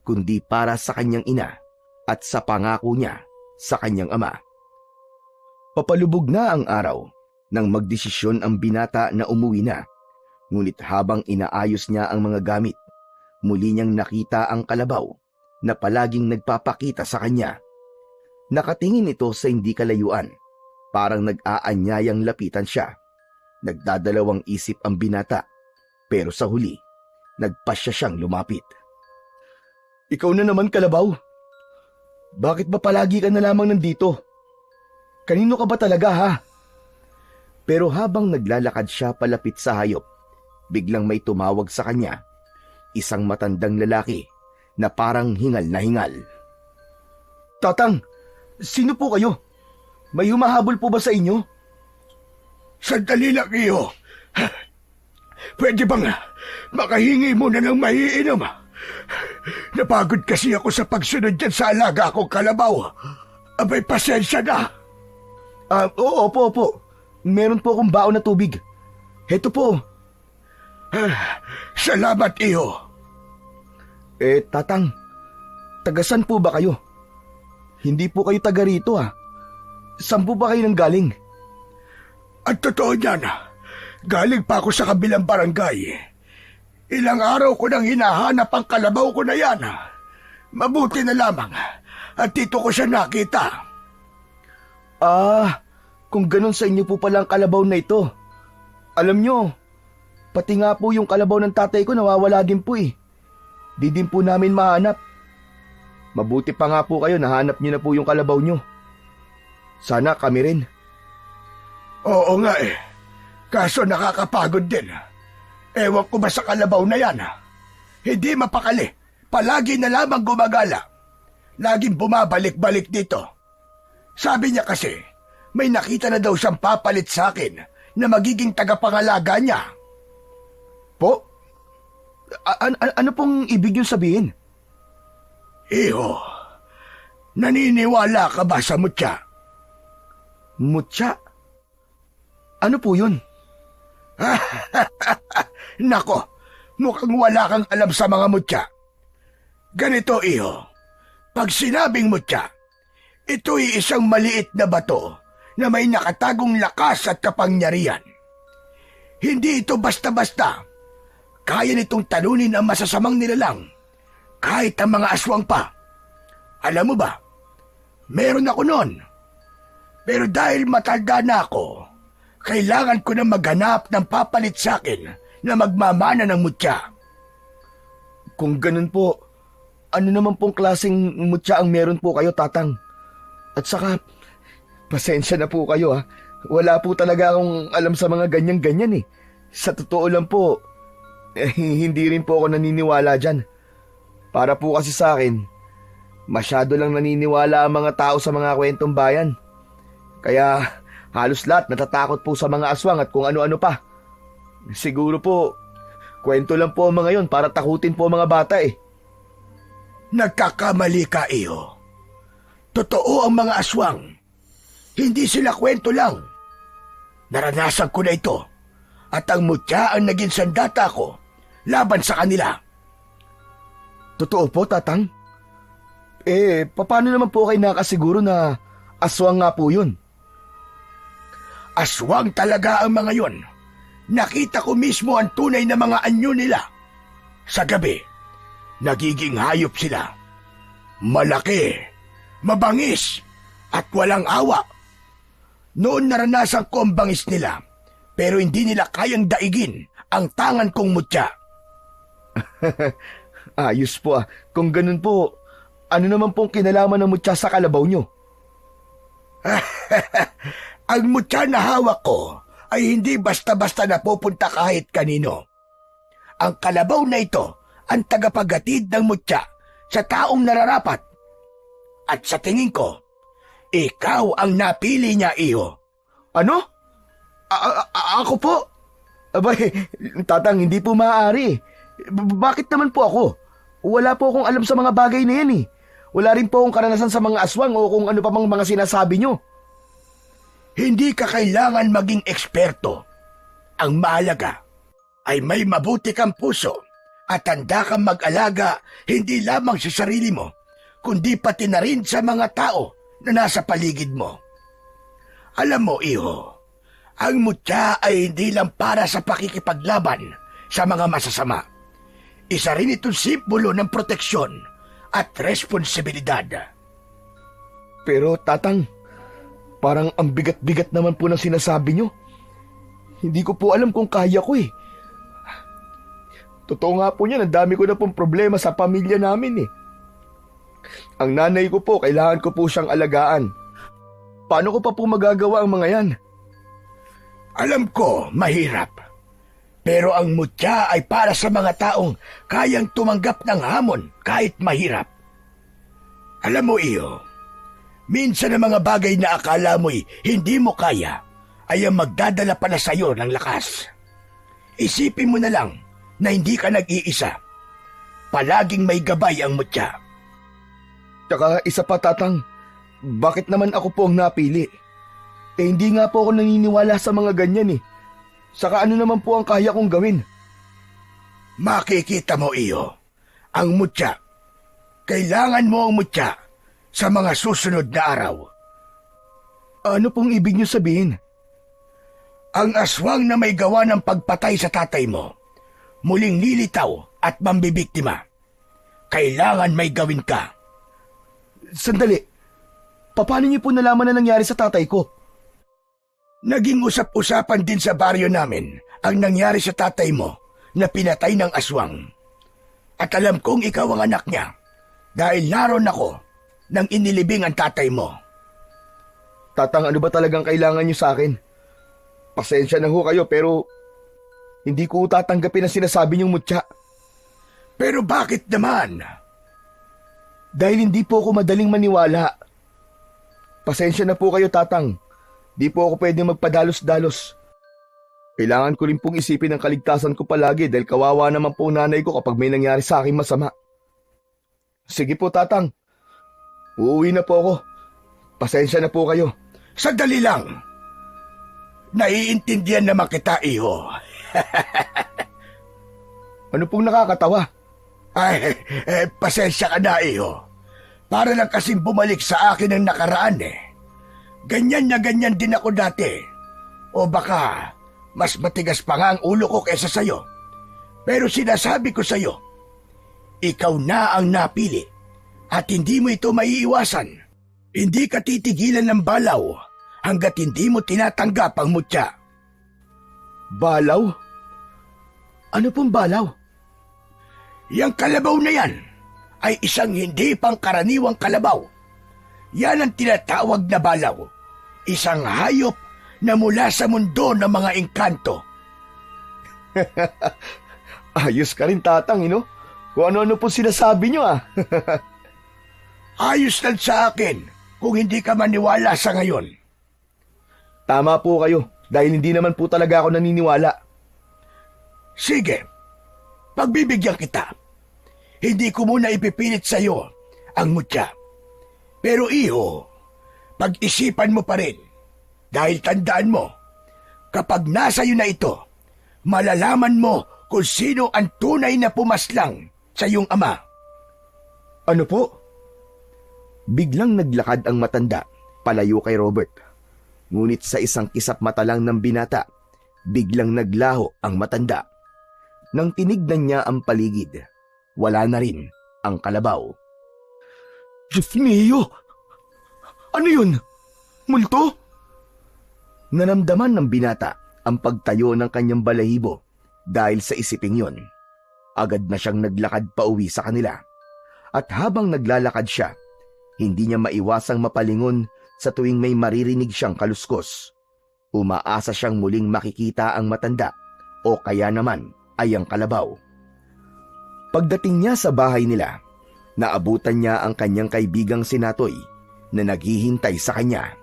kundi para sa kanyang ina at sa pangako niya sa kanyang ama. Papalubog na ang araw nang magdesisyon ang binata na umuwi na. Ngunit habang inaayos niya ang mga gamit, muli niyang nakita ang kalabaw na palaging nagpapakita sa kanya. Nakatingin ito sa hindi kalayuan, parang nag-aanyayang lapitan siya. Nagdadalawang isip ang binata, pero sa huli, nagpasya siyang lumapit. Ikaw na naman, Kalabaw. Bakit ba palagi ka na lamang nandito? Kanino ka ba talaga, ha? Pero habang naglalakad siya palapit sa hayop, biglang may tumawag sa kanya. Isang matandang lalaki na parang hingal na hingal. Tatang, sino po kayo? May humahabol po ba sa inyo? Sandali lang, iyo. Pwede bang makahingi muna ng maiinom? Napagod kasi ako sa pagsunod dyan sa alaga kong Kalabaw. Abay, pasensya na. Opo. Meron po akong baon na tubig. Heto po. Salamat, iyo. Tatang, tagasan po ba kayo? Hindi po kayo taga rito, ha? Saan po ba kayo nanggaling? At totoo niyan, galing pa ako sa kabilang barangay. Ilang araw ko nang hinahanap ang Kalabaw ko na yan. Mabuti na lamang at dito ko siya nakita. Kung ganun sa inyo po pala ang kalabaw na ito. Alam nyo, pati nga po yung kalabaw ng tatay ko nawawala din po eh. Di din po namin mahanap. Mabuti pa nga po kayo, nahanap nyo na po yung kalabaw nyo. Sana kami rin. Oo nga eh. Kaso nakakapagod din. Ewan ko ba sa Kalabaw na yan? Hindi mapakali. Palagi na lamang gumagala. Laging bumabalik-balik dito. Sabi niya kasi, may nakita na daw siyang papalit sa akin na magiging tagapangalaga niya. Po? Ano pong ibig niyo sabihin? Iho, naniniwala ka ba sa mutya? Mutya? Ano po yun? Nako, mukhang wala kang alam sa mga mutya. Ganito, iho. Pag sinabing mutya, ito'y isang maliit na bato na may nakatagong lakas at kapangyarihan. Hindi ito basta-basta. Kaya nitong talunin ang masasamang nilalang, kahit ang mga aswang pa. Alam mo ba, meron ako noon. Pero dahil matanda na ako, kailangan ko na maghanap ng papalit sa akin na magmamana ng mutya. Kung ganun po, ano naman pong klaseng mutya ang meron po kayo, Tatang? At saka, pasensya na po kayo ha. Wala po talaga akong alam sa mga ganyan-ganyan eh. Sa totoo lang po, hindi rin po ako naniniwala dyan. Para po kasi sa akin, masyado lang naniniwala ang mga tao sa mga kwentong bayan. Kaya halos lahat natatakot po sa mga aswang at kung ano-ano pa. Siguro po, kwento lang po ang mga yon para takutin po ang mga bata eh. Nagkakamali ka, iyo. Totoo ang mga aswang. Hindi sila kwento lang. Naranasan ko na ito. At ang mutya ang naging sandata ko laban sa kanila. Totoo po, Tatang? Paano naman po kayo nakasiguro na aswang nga po yun? Aswang talaga ang mga yon. Nakita ko mismo ang tunay na mga anyo nila. Sa gabi, nagiging hayop sila. Malaki, mabangis, at walang awa. Noon naranasan ko ang bangis nila, pero hindi nila kayang daigin ang tangan kong mutya. Ayos po ah. Kung ganun po, ano naman pong kinalaman ng mutya sa kalabaw nyo? Ang mutya na hawak ko ay hindi basta-basta napupunta kahit kanino. Ang kalabaw na ito ang tagapaghatid ng mutya sa taong nararapat. At sa tingin ko, ikaw ang napili niya, iyo. Ano? Ako po? Abay, Tatang, hindi po maaari. Bakit naman po ako? Wala po akong alam sa mga bagay na yan eh. Wala rin po akong karanasan sa mga aswang o kung ano pa mang mga sinasabi nyo. Hindi ka kailangan maging eksperto. Ang mahalaga ay may mabuti kang puso at handa kang mag-alaga hindi lamang sa sarili mo, kundi pati na rin sa mga tao na nasa paligid mo. Alam mo, iho, ang mutya ay hindi lang para sa pakikipaglaban sa mga masasama. Isa rin itong simbolo ng proteksyon at responsibilidad. Pero Tatang, parang ang bigat-bigat naman po ng sinasabi nyo. Hindi ko po alam kung kaya ko eh. Totoo nga po niyan, ang dami ko na pong problema sa pamilya namin eh. Ang nanay ko po, kailangan ko po siyang alagaan. Paano ko pa po magagawa ang mga yan? Alam ko, mahirap. Pero ang mutya ay para sa mga taong kayang tumanggap ng hamon kahit mahirap. Alam mo, iyo, minsan ang mga bagay na akala mo'y hindi mo kaya ay ang magdadala pala sa'yo ng lakas. Isipin mo na lang na hindi ka nag-iisa. Palaging may gabay ang mutya. Tsaka isa pa, Tatang, bakit naman ako po ang napili? Hindi nga po ako naniniwala sa mga ganyan eh. Saka ano naman po ang kaya kong gawin? Makikita mo, iyo, ang mutya. Kailangan mo ang mutya sa mga susunod na araw. Ano pong ibig niyo sabihin? Ang aswang na may gawa ng pagpatay sa tatay mo, muling lilitaw at mambibiktima. Kailangan may gawin ka. Sandali, paano niyo po nalaman na nangyari sa tatay ko? Naging usap-usapan din sa baryo namin ang nangyari sa tatay mo na pinatay ng aswang. At alam kong ikaw ang anak niya dahil naroon ako nang inilibing ang tatay mo. Tatang, ano ba talagang kailangan niyo sa akin? Pasensya na ho kayo pero hindi ko tatanggapin ang sinasabi niyong mutya. Pero bakit naman? Dahil hindi po ako madaling maniwala. Pasensya na po kayo, Tatang. Di po ako pwedeng magpadalos-dalos. Kailangan ko rin pong isipin ang kaligtasan ko palagi dahil kawawa naman po nanay ko kapag may nangyari sa akin masama. Sige po, Tatang. Uuwi na po ako. Pasensya na po kayo. Sandali lang. Naiintindihan naman kita, iho. Ano pong nakakatawa? Ay, pasensya ka na, iho. Para lang kasing bumalik sa akin ang nakaraan eh. Ganyan na ganyan din ako dati. O baka, mas matigas pa nga ang ulo ko kaysa sayo. Pero sinasabi ko sayo, ikaw na ang napili at hindi mo ito maiiwasan. Hindi ka titigilan ng balaw hanggat hindi mo tinatanggap ang mutya. Balaw? Ano pong balaw? Yang kalabaw na yan ay isang hindi pangkaraniwang kalabaw. Yan ang tinatawag na balaw. Isang hayop na mula sa mundo ng mga engkanto. Ayos ka rin, Tatang, Kung ano-ano po sinasabi nyo, Ayos lang sa akin kung hindi ka maniwala sa ngayon. Tama po kayo, dahil hindi naman po talaga ako naniniwala. Sige, pagbibigyan kita. Hindi ko muna ipipilit sa iyo ang mutya. Pero iho, pag-isipan mo pa rin. Dahil tandaan mo, kapag nasa iyo na ito, malalaman mo kung sino ang tunay na pumaslang sa iyong ama. Ano po? Biglang naglakad ang matanda, palayo kay Robert. Ngunit sa isang kisap mata lang ng binata, biglang naglaho ang matanda. Nang tinignan niya ang paligid, wala na rin ang kalabaw. Diyos niyo! Ano yun? Multo? Nanamdaman ng binata ang pagtayo ng kanyang balahibo dahil sa isiping yon. Agad na siyang naglakad pa uwi sa kanila. At habang naglalakad siya, hindi niya maiwasang mapalingon sa tuwing may maririnig siyang kaluskos. Umaasa siyang muling makikita ang matanda o kaya naman ay ang kalabaw. Pagdating niya sa bahay nila, naabutan niya ang kanyang kaibigang si Natoy na naghihintay sa kanya.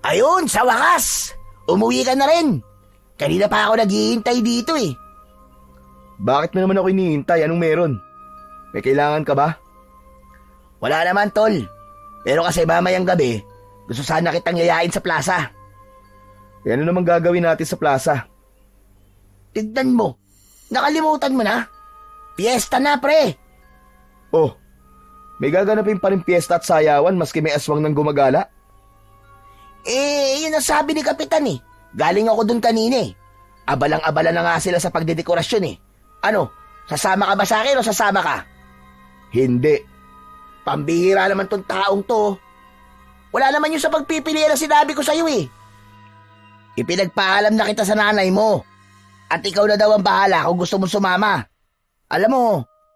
Ayun, sa wakas! Umuwi ka na rin! Kanina pa ako naghihintay dito eh. Bakit mo naman ako hinihintay? Anong meron? May kailangan ka ba? Wala naman, tol. Pero kasi mamayang gabi, gusto sana kitang yayain sa plaza. E ano naman gagawin natin sa plaza? Tignan mo, nakalimutan mo na. Fiesta na, pre. Oh, may gaganapin pa rin piyesta at sayawan maski may aswang ng gumagala? Yun ang sabi ni Kapitan eh. Galing ako dun kanina eh. Abalang-abala na nga sila sa pagdedekorasyon eh. Ano, sasama ka ba sa akin o sasama ka? Hindi. Pambihira naman tong taong to. Wala naman yung sa pagpipilian na sinabi ko sa'yo eh. Ipinagpaalam na kita sa nanay mo. At ikaw na daw ang bahala kung gusto mong sumama. Alam mo,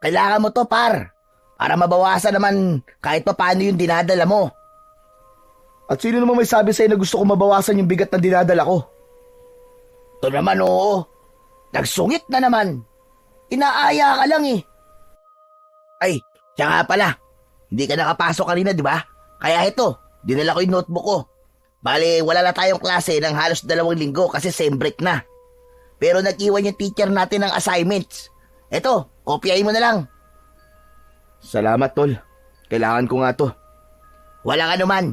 kailangan mo to, par. Para mabawasan naman kahit pa paano yung dinadala mo. At sino naman may sabi sa'yo na gusto ko mabawasan yung bigat na dinadala ko? Ito naman oo. Nagsungit na naman. Inaaya ka lang eh. Ay, siya nga pala. Hindi ka nakapasok kanina, di ba? Kaya ito, dinala ko yung notebook ko. Bale, wala na tayong klase ng halos 2 linggo kasi same break na. Pero nag-iwan yung teacher natin ng assignments. Ito, kopyahin mo na lang. Salamat, tol. Kailangan ko nga to. Walang anuman.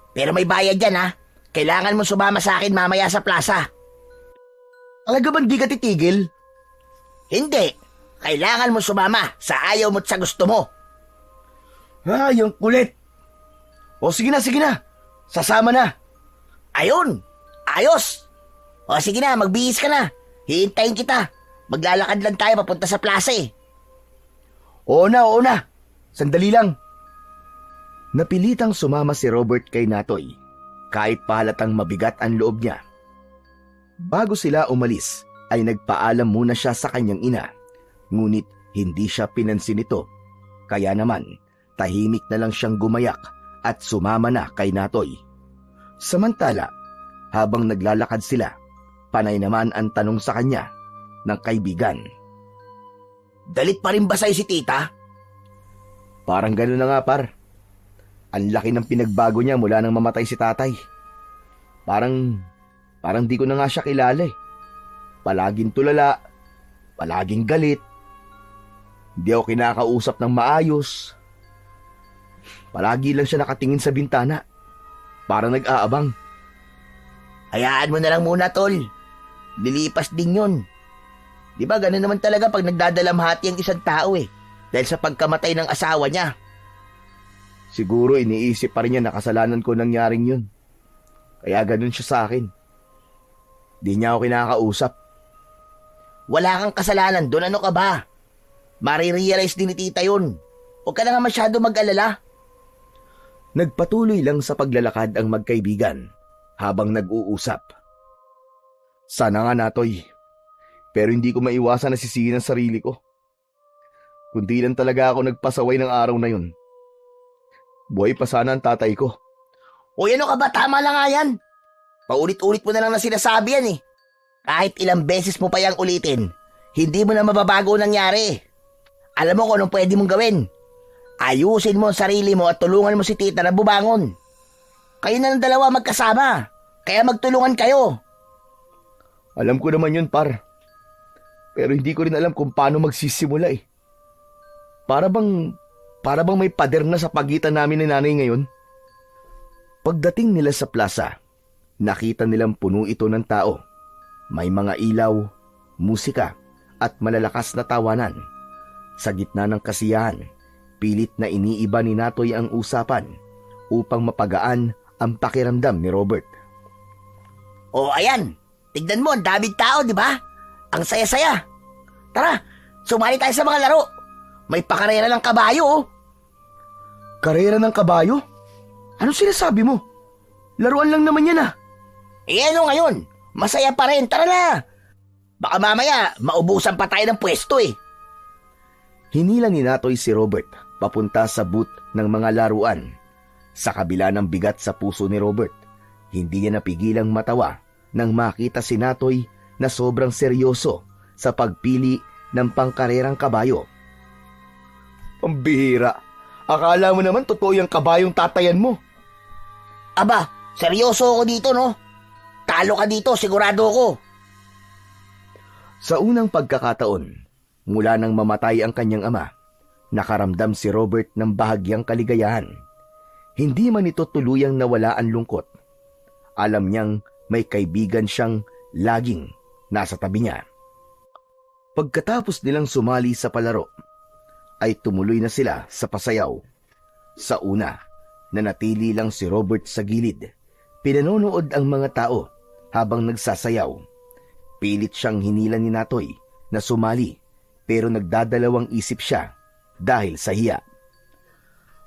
Pero may bayad yan ha. Kailangan mo sumama sa akin mamaya sa plaza. Talaga ba di ka titigil? Hindi. Kailangan mo sumama sa ayaw mo't sa gusto mo. Yung kulit. O sige na. Sasama na. Ayun. Ayos. O sige na, magbihis ka na. Hihintayin kita. Maglalakad lang tayo papunta sa plaza eh. Oo na. Sandali lang. Napilitang sumama si Robert kay Natoy, kahit pahalatang mabigat ang loob niya. Bago sila umalis, ay nagpaalam muna siya sa kanyang ina, ngunit hindi siya pinansin nito. Kaya naman, tahimik na lang siyang gumayak at sumama na kay Natoy. Samantala, habang naglalakad sila, panay naman ang tanong sa kanya ng kaibigan. Dalit pa rin ba sa'yo si tita? Parang gano'n na nga, par. Ang laki ng pinagbago niya mula nang mamatay si tatay. Parang di ko na nga siya kilala eh. Palaging tulala, palaging galit. Hindi ako kinakausap ng maayos. Palagi lang siya nakatingin sa bintana. Parang nag-aabang. Hayaan mo na lang muna, tol. Lilipas din yun. Di ba ganun naman talaga pag nagdadalamhati ang isang tao eh. Dahil sa pagkamatay ng asawa niya. Siguro iniisip pa rin niya na kasalanan ko nangyaring yun. Kaya ganun siya sa akin. Di niya ako kinakausap. Wala kang kasalanan doon, ano ka ba? Marirealize din ni tita yun. Huwag ka na nga masyado mag-alala. Nagpatuloy lang sa paglalakad ang magkaibigan habang nag-uusap. Sana nga, Natoy. Pero hindi ko maiwasan na sisihin ang sarili ko. Kundi lang talaga ako nagpasaway ng araw na yun. Buhay pa sana ang tatay ko. Uy, ano ka ba? Tama lang nga yan. Paulit-ulit mo na lang na sinasabi yan eh. Kahit ilang beses mo pa yang ulitin, hindi mo na mababago ang nangyari. Alam mo kung anong pwede mong gawin. Ayusin mo ang sarili mo at tulungan mo si tita na bumangon. Kayo na ng dalawa magkasama. Kaya magtulungan kayo. Alam ko naman yun, par. Pero hindi ko rin alam kung paano magsisimula eh. Para bang may pader na sa pagitan namin ni nanay ngayon. Pagdating nila sa plaza, nakita nilang puno ito ng tao. May mga ilaw, musika, at malalakas na tawanan. Sa gitna ng kasiyahan, pilit na iniiba ni Natoy ang usapan upang mapagaan ang pakiramdam ni Robert. O ayan, tignan mo, ang daming tao, di ba? Ang saya-saya. Tara, sumali tayo sa mga laro. May pakarera ng kabayo, oh. Karera ng kabayo? Anong sinasabi mo? Laruan lang naman yan ah. Eh ano ngayon? Masaya pa rin, tara na. Baka mamaya, maubusan pa tayo ng pwesto eh. Hinila ni Natoy si Robert papunta sa booth ng mga laruan. Sa kabila ng bigat sa puso ni Robert, hindi niya napigilang matawa nang makita si Natoy na sobrang seryoso sa pagpili ng pangkarerang kabayo. Pambihira. Akala mo naman totoo yung kabayong tatayan mo. Aba, seryoso ako dito, no? Talo ka dito, sigurado ako. Sa unang pagkakataon, mula nang mamatay ang kanyang ama, nakaramdam si Robert ng bahagyang kaligayahan. Hindi man ito tuluyang nawala ang lungkot. Alam niyang may kaibigan siyang laging nasa tabi niya. Pagkatapos nilang sumali sa palaro, ay tumuloy na sila sa pasayaw. Sa una, nanatili lang si Robert sa gilid. Pinanonood ang mga tao habang nagsasayaw. Pilit siyang hinila ni Natoy na sumali pero nagdadalawang isip siya dahil sa hiya.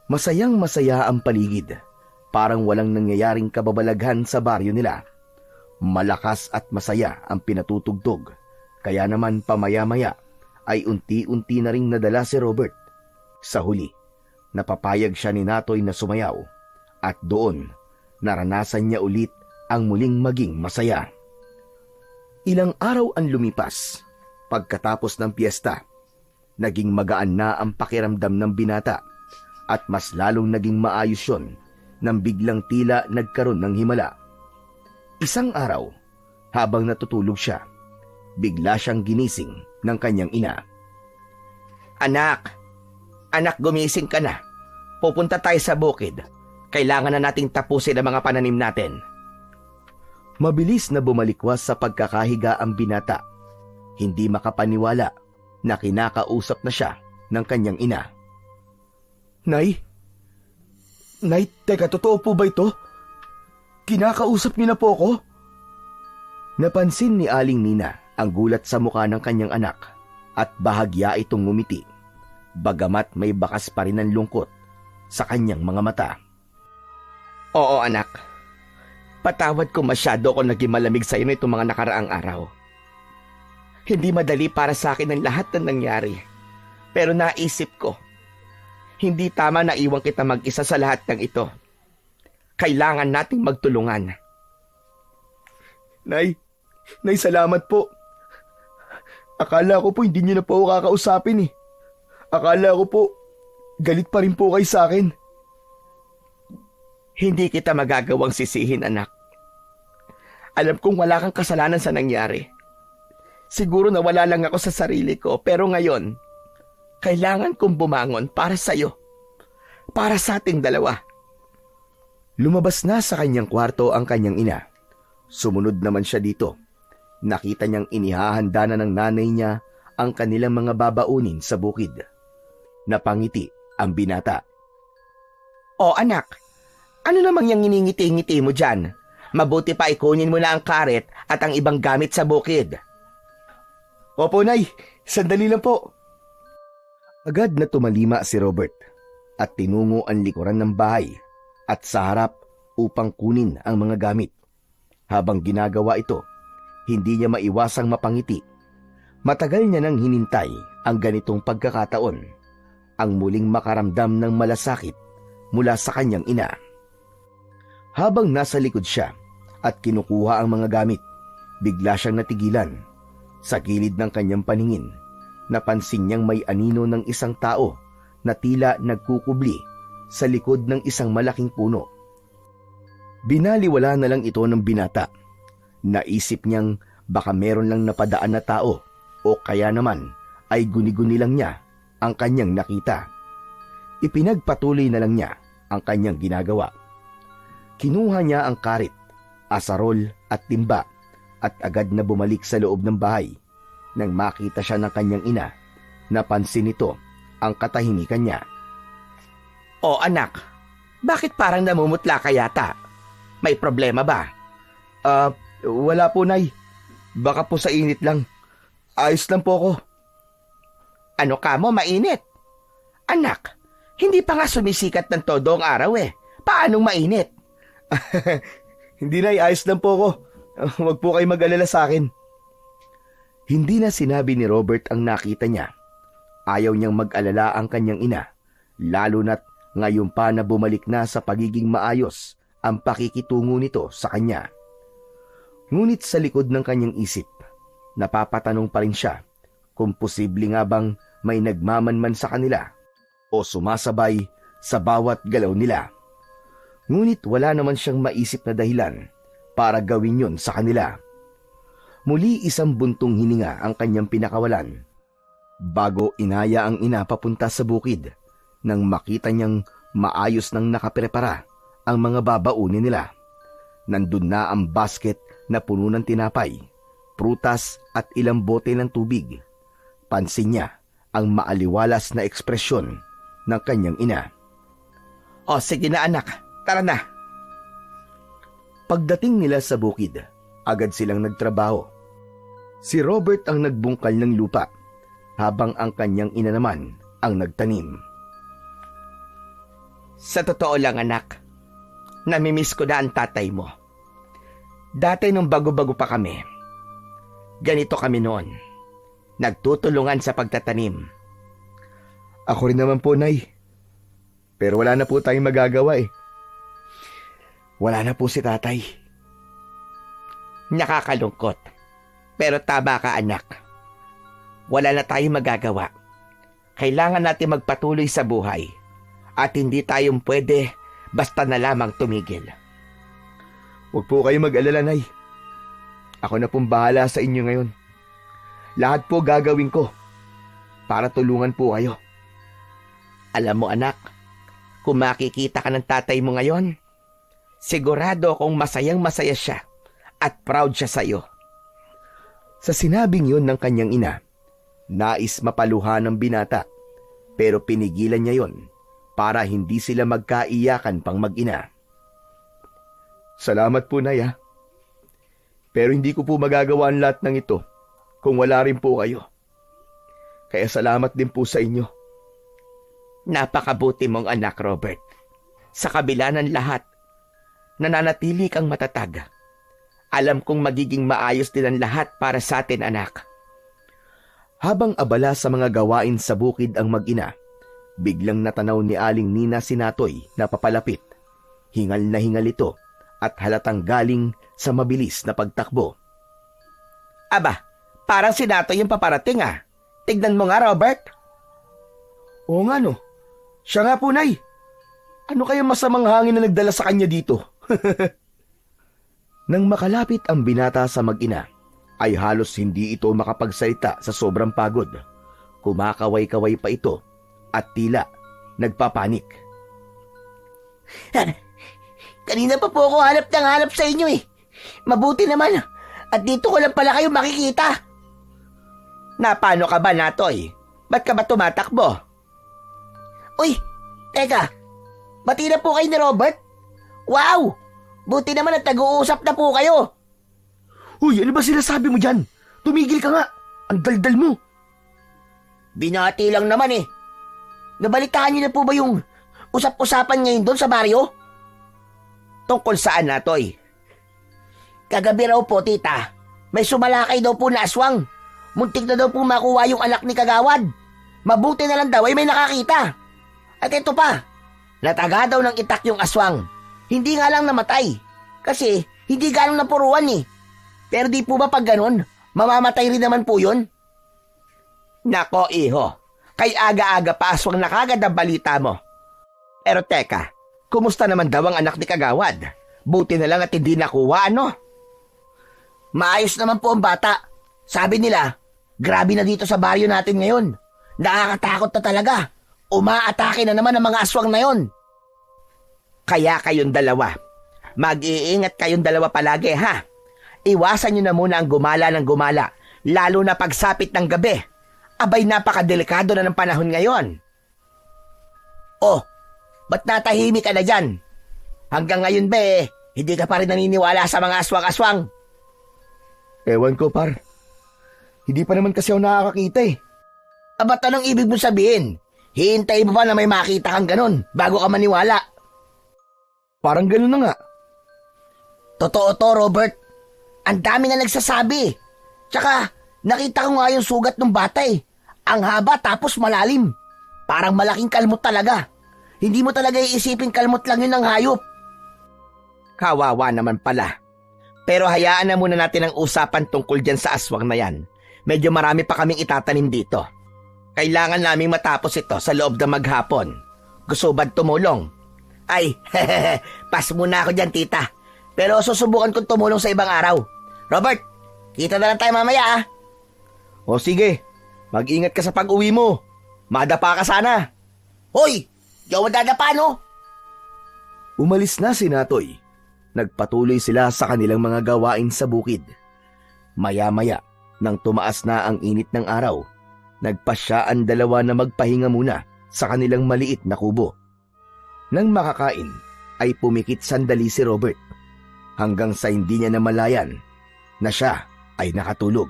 Masayang masaya ang paligid. Parang walang nangyayaring kababalaghan sa baryo nila. Malakas at masaya ang pinatutugtog. Kaya naman pamaya-maya ay unti-unti na ring nadala si Robert. Sa huli, napapayag siya ni Natoy na sumayaw at doon naranasan niya ulit ang muling maging masaya. Ilang araw ang lumipas. Pagkatapos ng piyesta, naging magaan na ang pakiramdam ng binata at mas lalong naging maayos yun nang biglang tila nagkaroon ng himala. Isang araw, habang natutulog siya, bigla siyang ginising ng kanyang ina. Anak, gumising ka na. Pupunta tayo sa bukid. Kailangan na nating tapusin ang mga pananim natin. Mabilis na bumalikwas sa pagkakahiga ang binata. Hindi makapaniwala na kinakausap na siya ng kanyang ina. Nay, teka, totoo po ba ito? Kinakausap niyo na po ako? Napansin ni Aling Nina ang gulat sa mukha ng kanyang anak at bahagya itong ngumiti, bagamat may bakas pa rin ng lungkot sa kanyang mga mata. Oo anak, patawad ko masyado ako naging malamig sa iyo nitong mga nakaraang araw. Hindi madali para sa akin ang lahat ng nangyari, pero naisip ko, hindi tama na iwan kita mag-isa sa lahat ng ito. Kailangan nating magtulungan. Nay, salamat po. Akala ko po hindi niyo na po ako kakausapin eh. Akala ko po, galit pa rin po kayo sa akin. Hindi kita magagawang sisihin, anak. Alam kong wala kang kasalanan sa nangyari. Siguro nawala lang ako sa sarili ko, pero ngayon, kailangan kong bumangon para sa'yo. Para sa ating dalawa. Lumabas na sa kanyang kwarto ang kanyang ina. Sumunod naman siya dito. Nakita niyang inihahanda na ng nanay niya ang kanilang mga babaunin sa bukid. Napangiti ang binata. O anak, ano namang yung iningiti-ngiti mo dyan? Mabuti pa ikunin mo na ang karet at ang ibang gamit sa bukid. Opo, Nay. Sandali lang po. Agad na tumalima si Robert at tinungo ang likuran ng bahay at sa harap upang kunin ang mga gamit. Habang ginagawa ito, hindi niya maiwasang mapangiti. Matagal niya nang hinintay ang ganitong pagkakataon, ang muling makaramdam ng malasakit mula sa kanyang ina. Habang nasa likod siya at kinukuha ang mga gamit, bigla siyang natigilan. Sa gilid ng kanyang paningin, napansin niyang may anino ng isang tao na tila nagkukubli sa likod ng isang malaking puno. Binaliwala na lang ito ng binata. Naisip niyang baka meron lang napadaan na tao o kaya naman ay guni-guni lang niya ang kanyang nakita. Ipinagpatuloy na lang niya ang kanyang ginagawa. Kinuha niya ang karit, asarol at timba at agad na bumalik sa loob ng bahay. Nang makita siya ng kanyang ina, napansin nito ang katahimikan niya. O anak, bakit parang namumutla ka yata? May problema ba? Wala po, Nay. Baka po sa init lang. Ayos lang po ako. Ano ka mo, mainit? Anak, hindi pa nga sumisikat ng todo ang araw eh. Paanong mainit? Hindi, Nay. Ayos lang po ako. Huwag po kayo mag-alala sa akin. Hindi na sinabi ni Robert ang nakita niya. Ayaw niyang mag-alala ang kanyang ina, lalo na't ngayon pa na bumalik na sa pagiging maayos ang pakikitungo nito sa kanya. Ngunit sa likod ng kanyang isip, napapatanong pa rin siya kung posible nga bang may nagmamanman sa kanila o sumasabay sa bawat galaw nila. Ngunit wala naman siyang maisip na dahilan para gawin yon sa kanila. Muli isang buntong hininga ang kanyang pinakawalan bago inaya ang ina papunta sa bukid nang makita niyang maayos nang nakaprepara ang mga babaunin nila. Nandun na ang basket na puno ng tinapay, prutas at ilang bote ng tubig. Pansin niya ang maaliwalas na ekspresyon ng kanyang ina. O sige na anak, tara na. Pagdating nila sa bukid, agad silang nagtrabaho. Si Robert ang nagbungkal ng lupa, habang ang kanyang ina naman ang nagtanim. Sa totoo lang anak, namimiss ko na ang tatay mo. Dati nung bago-bago pa kami, ganito kami noon. Nagtutulungan sa pagtatanim. Ako rin naman po, Nay. Pero wala na po tayong magagawa eh. Wala na po si tatay. Nakakalungkot. Pero tama ka anak. Wala na tayong magagawa. Kailangan natin magpatuloy sa buhay. At hindi tayong pwede basta na lamang tumigil. Huwag po kayo mag-alala, Nay. Ako na pong bahala sa inyo ngayon. Lahat po gagawin ko para tulungan po kayo. Alam mo anak, kung makikita ka ng tatay mo ngayon, sigurado akong masayang-masaya siya at proud siya sa iyo. Sa sinabing yun ng kanyang ina, nais mapaluhan ng binata, pero pinigilan niya yon para hindi sila magkaiyakan pang mag-ina. Salamat po, Nay, ha? Pero hindi ko po magagawa ang lahat ng ito kung wala rin po kayo. Kaya salamat din po sa inyo. Napakabuti mong anak, Robert. Sa kabila ng lahat, nananatili kang matatag. Alam kong magiging maayos din ang lahat para sa atin, anak. Habang abala sa mga gawain sa bukid ang mag-ina, biglang natanaw ni Aling Nina si Natoy na papalapit. Hingal na hingal ito at halatang galing sa mabilis na pagtakbo. Aba, parang si Natoy yung paparating ah. Tignan mo nga, Robert. Oo nga no. Siya nga po, Nay. Ano kaya masamang hangin na nagdala sa kanya dito? Nang makalapit ang binata sa mag-ina, ay halos hindi ito makapagsalita sa sobrang pagod. Kumakaway-kaway pa ito at tila nagpapanik. Kanina pa po ako hanap ng hanap sa inyo eh. Mabuti naman at dito ko lang pala kayo makikita. Napano ka ba, Natoy? Ba't ka ba tumatakbo? Uy, teka. Bati na po kayo ni Robert? Wow! Buti naman at nag-uusap na po kayo. Uy, ano ba sinasabi mo dyan? Tumigil ka nga. Ang daldal mo. Binati lang naman eh. Nabalitaan niyo na po ba yung usap-usapan ngayon doon sa baryo? Tungkol saan, Natoy? Kagabi raw po, tita. May sumalakay daw po na aswang. Muntik na daw po makuha yung anak ni Kagawad. Mabuti na lang daw ay may nakakita. At ito pa, nataga daw ng itak yung aswang. Hindi nga lang namatay. Kasi hindi ganong napuruan eh. Pero di po ba pag ganon, mamamatay rin naman po yun? Nako, iho. Kay aga-aga pa aswang na kagad ang balita mo. Pero teka, kumusta naman daw ang anak ni Kagawad? Buti na lang at hindi nakuha, ano? Maayos naman po ang bata. Sabi nila, grabe na dito sa baryo natin ngayon. Nakakatakot na talaga. Umaatake na naman ang mga aswang na yon. Kaya kayong dalawa, mag-iingat kayong dalawa palagi, ha? Iwasan nyo na muna ang gumala ng gumala, lalo na pagsapit ng gabi. Abay, napakadelikado na ng panahon ngayon. Oh, ba't natahimik ka na dyan? Hanggang ngayon ba hindi ka pa rin naniniwala sa mga aswang-aswang? Ewan ko, par. Hindi pa naman kasi ako nakakakita eh. Ba't anong ibig mo sabihin? Hihintayin mo ba na may makita kang ganun bago ka maniwala? Parang ganun na nga. Totoo to, Robert. Ang dami na nagsasabi. Tsaka, nakita ko nga yung sugat ng bata eh. Ang haba tapos malalim. Parang malaking kalmot talaga. Hindi mo talaga iisipin kalmot lang yun ng hayop. Kawawa naman pala. Pero hayaan na muna natin ang usapan tungkol dyan sa aswang na yan. Medyo marami pa kaming itatanim dito. Kailangan naming matapos ito sa loob ng maghapon. Gusto ba't tumulong? Ay, pas muna ako dyan, tita. Pero susubukan kong tumulong sa ibang araw. Robert, kita na lang tayo mamaya, ah. O sige, mag-ingat ka sa pag-uwi mo. Madapa ka sana. Hoy, di ako madadapa, no? Umalis na si Natoy. Nagpatuloy sila sa kanilang mga gawain sa bukid. Maya-maya, nang tumaas na ang init ng araw, nagpasya ang dalawa na magpahinga muna sa kanilang maliit na kubo. Nang makakain, ay pumikit sandali si Robert hanggang sa hindi niya namalayan na siya ay nakatulog.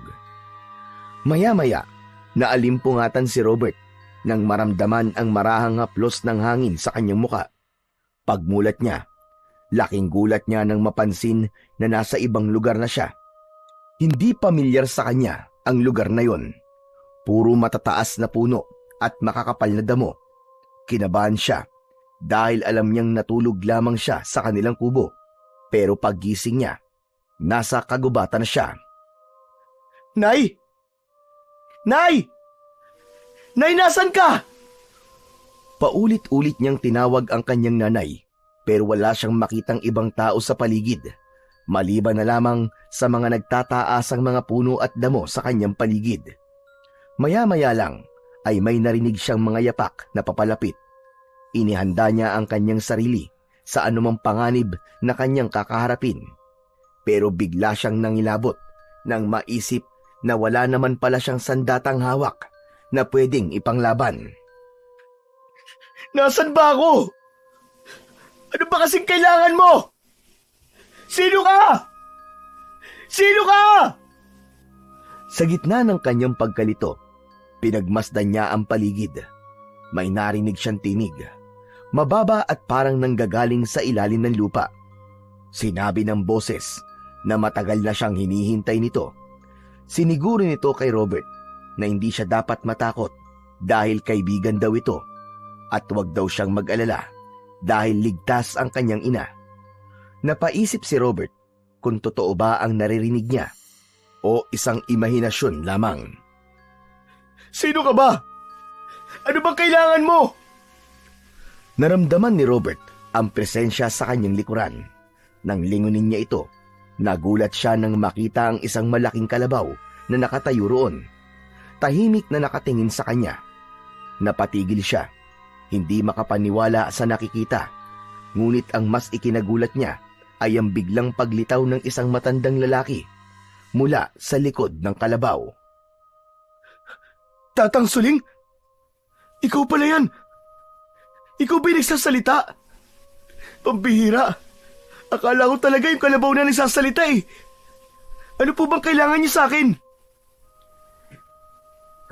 Maya-maya, naalimpungatan si Robert nang maramdaman ang marahang haplos ng hangin sa kanyang muka. Pagmulat niya, laking gulat niya nang mapansin na nasa ibang lugar na siya. Hindi pamilyar sa kanya ang lugar na yon. Puro matataas na puno at makakapal na damo. Kinabahan siya dahil alam niyang natulog lamang siya sa kanilang kubo. Pero paggising niya, nasa kagubatan na siya. Nay! Nay! Nay, nasan ka? Paulit-ulit niyang tinawag ang kanyang nanay, pero wala siyang makitang ibang tao sa paligid, maliban na lamang sa mga nagtataasang mga puno at damo sa kanyang paligid. Maya-maya lang ay may narinig siyang mga yapak na papalapit. Inihanda niya ang kanyang sarili sa anumang panganib na kanyang kakaharapin. Pero bigla siyang nangilabot nang maisip na wala naman pala siyang sandatang hawak na pwedeng ipanglaban. Nasaan ba ako? Ano ba kasing kailangan mo? Sino ka? Sino ka? Sa gitna ng kanyang pagkalito, pinagmasdan niya ang paligid. May narinig siyang tinig. Mababa at parang nanggagaling sa ilalim ng lupa. Sinabi ng boses na matagal na siyang hinihintay nito. Siniguro nito kay Robert na hindi siya dapat matakot dahil kaibigan daw ito at huwag daw siyang mag-alala dahil ligtas ang kanyang ina. Napaisip si Robert kung totoo ba ang naririnig niya o isang imahinasyon lamang. Sino ka ba? Ano bang kailangan mo? Naramdaman ni Robert ang presensya sa kanyang likuran. Nang lingunin niya ito, Nagulat siya nang makita ang isang malaking kalabaw na nakatayo roon. Tahimik na nakatingin sa kanya. Napatigil siya, hindi makapaniwala sa nakikita. Ngunit ang mas ikinagulat niya ay ang biglang paglitaw ng isang matandang lalaki mula sa likod ng kalabaw. Tatang Suling? Ikaw pala yan! Ikaw ba yung nagsasalita? Pambihira! Akala ko talaga yung kalabaw na nagsasalita eh! Ano po bang kailangan niyo sa akin?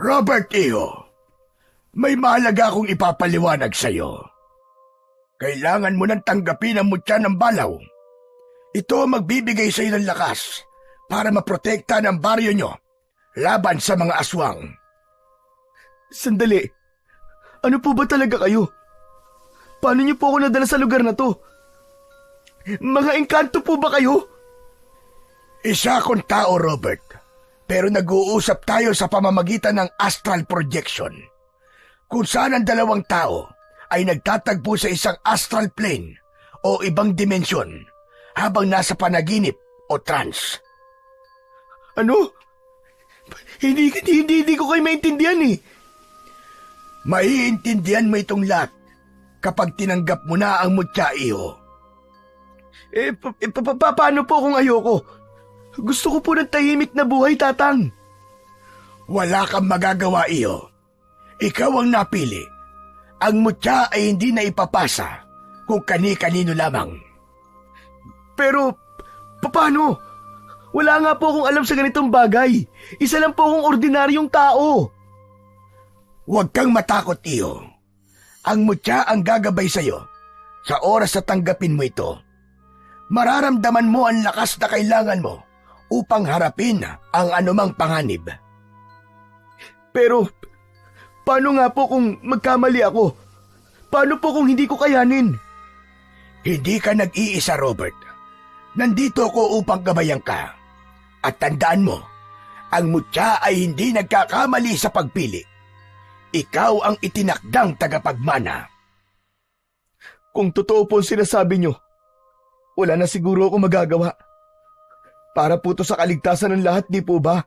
Robert Iho, may mahalaga akong ipapaliwanag sa'yo. Kailangan mo nang tanggapin ang mutya ng balaw. Ito ang magbibigay sa'yo ng lakas para maprotekta ng baryo nyo laban sa mga aswang. Sandali. Ano po ba talaga kayo? Paano niyo po ako nadala sa lugar na to? Mga engkanto po ba kayo? Isa akong tao, Robert. Pero nag-uusap tayo sa pamamagitan ng astral projection. Kung saan ang dalawang tao ay nagtatagpo sa isang astral plane o ibang dimensyon habang nasa panaginip o trance. Ano? Hindi ko kayo maintindihan eh. Maiintindihan mo itong lahat kapag tinanggap mo na ang mutya, Iho. Paano po kung ayoko? Gusto ko po ng tahimik na buhay, Tatang. Wala kang magagawa, Iho. Ikaw ang napili. Ang mutya ay hindi na ipapasa kung kani-kanino lamang. Pero, paano? Wala nga po akong alam sa ganitong bagay. Isa lang po akong ordinaryong tao. Huwag kang matakot, Iho. Ang mutya ang gagabay sa'yo. Sa oras na tanggapin mo ito, mararamdaman mo ang lakas na kailangan mo upang harapin ang anumang panganib. Pero, paano nga po kung magkamali ako? Paano po kung hindi ko kayanin? Hindi ka nag-iisa, Robert. Nandito ako upang gabayan ka. At tandaan mo, ang mutya ay hindi nagkakamali sa pagpili. Ikaw ang itinakdang tagapagmana. Kung totoo po ang sinasabi nyo, wala na siguro ako magagawa. Para po to sa kaligtasan ng lahat, di po ba?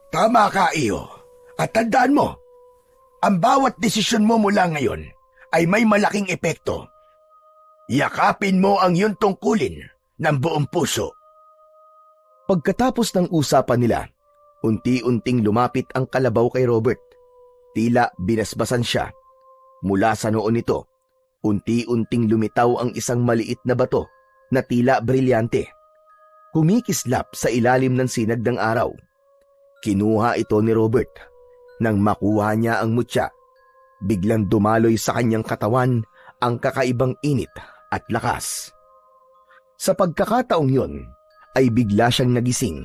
Tama ka, Iho. At tandaan mo, ang bawat desisyon mo mula ngayon ay may malaking epekto. Yakapin mo ang iyong tungkulin ng buong puso. Pagkatapos ng usapan nila, unti-unting lumapit ang kalabaw kay Robert. Tila binasbasan siya. Mula sa noon nito, unti-unting lumitaw ang isang maliit na bato na tila brilyante. Kumikislap sa ilalim ng sinag ng araw. Kinuha ito ni Robert. Nang makuha niya ang mutya, biglang dumaloy sa kanyang katawan ang kakaibang init at lakas. Sa pagkakataong yun, ay bigla siyang nagising.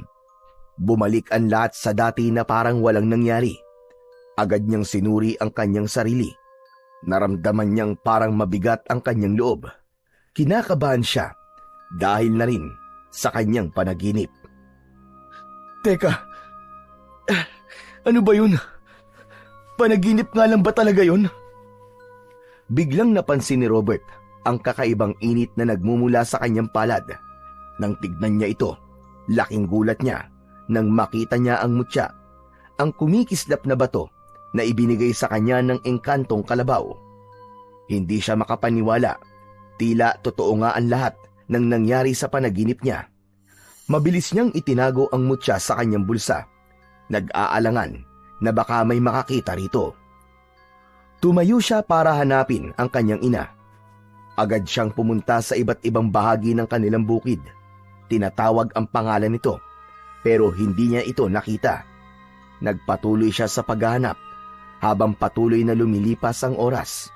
Bumalik ang lahat sa dati na parang walang nangyari. Agad niyang sinuri ang kanyang sarili. Naramdaman niyang parang mabigat ang kanyang loob. Kinakabahan siya dahil na rin sa kanyang panaginip. Teka, ano ba yun? Panaginip nga lang ba talaga yun? Biglang napansin ni Robert ang kakaibang init na nagmumula sa kanyang palad. Nang tignan niya ito, laking gulat niya nang makita niya ang mutya, ang kumikislap na bato na ibinigay sa kanya ng engkantong kalabaw. Hindi siya makapaniwala. Tila totoo nga ang lahat ng nangyari sa panaginip niya. Mabilis niyang itinago ang mutya sa kanyang bulsa. Nag-aalangan na baka may makakita rito. Tumayo siya para hanapin ang kanyang ina. Agad siyang pumunta sa iba't ibang bahagi ng kanilang bukid. Tinatawag ang pangalan nito, pero hindi niya ito nakita. Nagpatuloy siya sa paghahanap. Habang patuloy na lumilipas ang oras,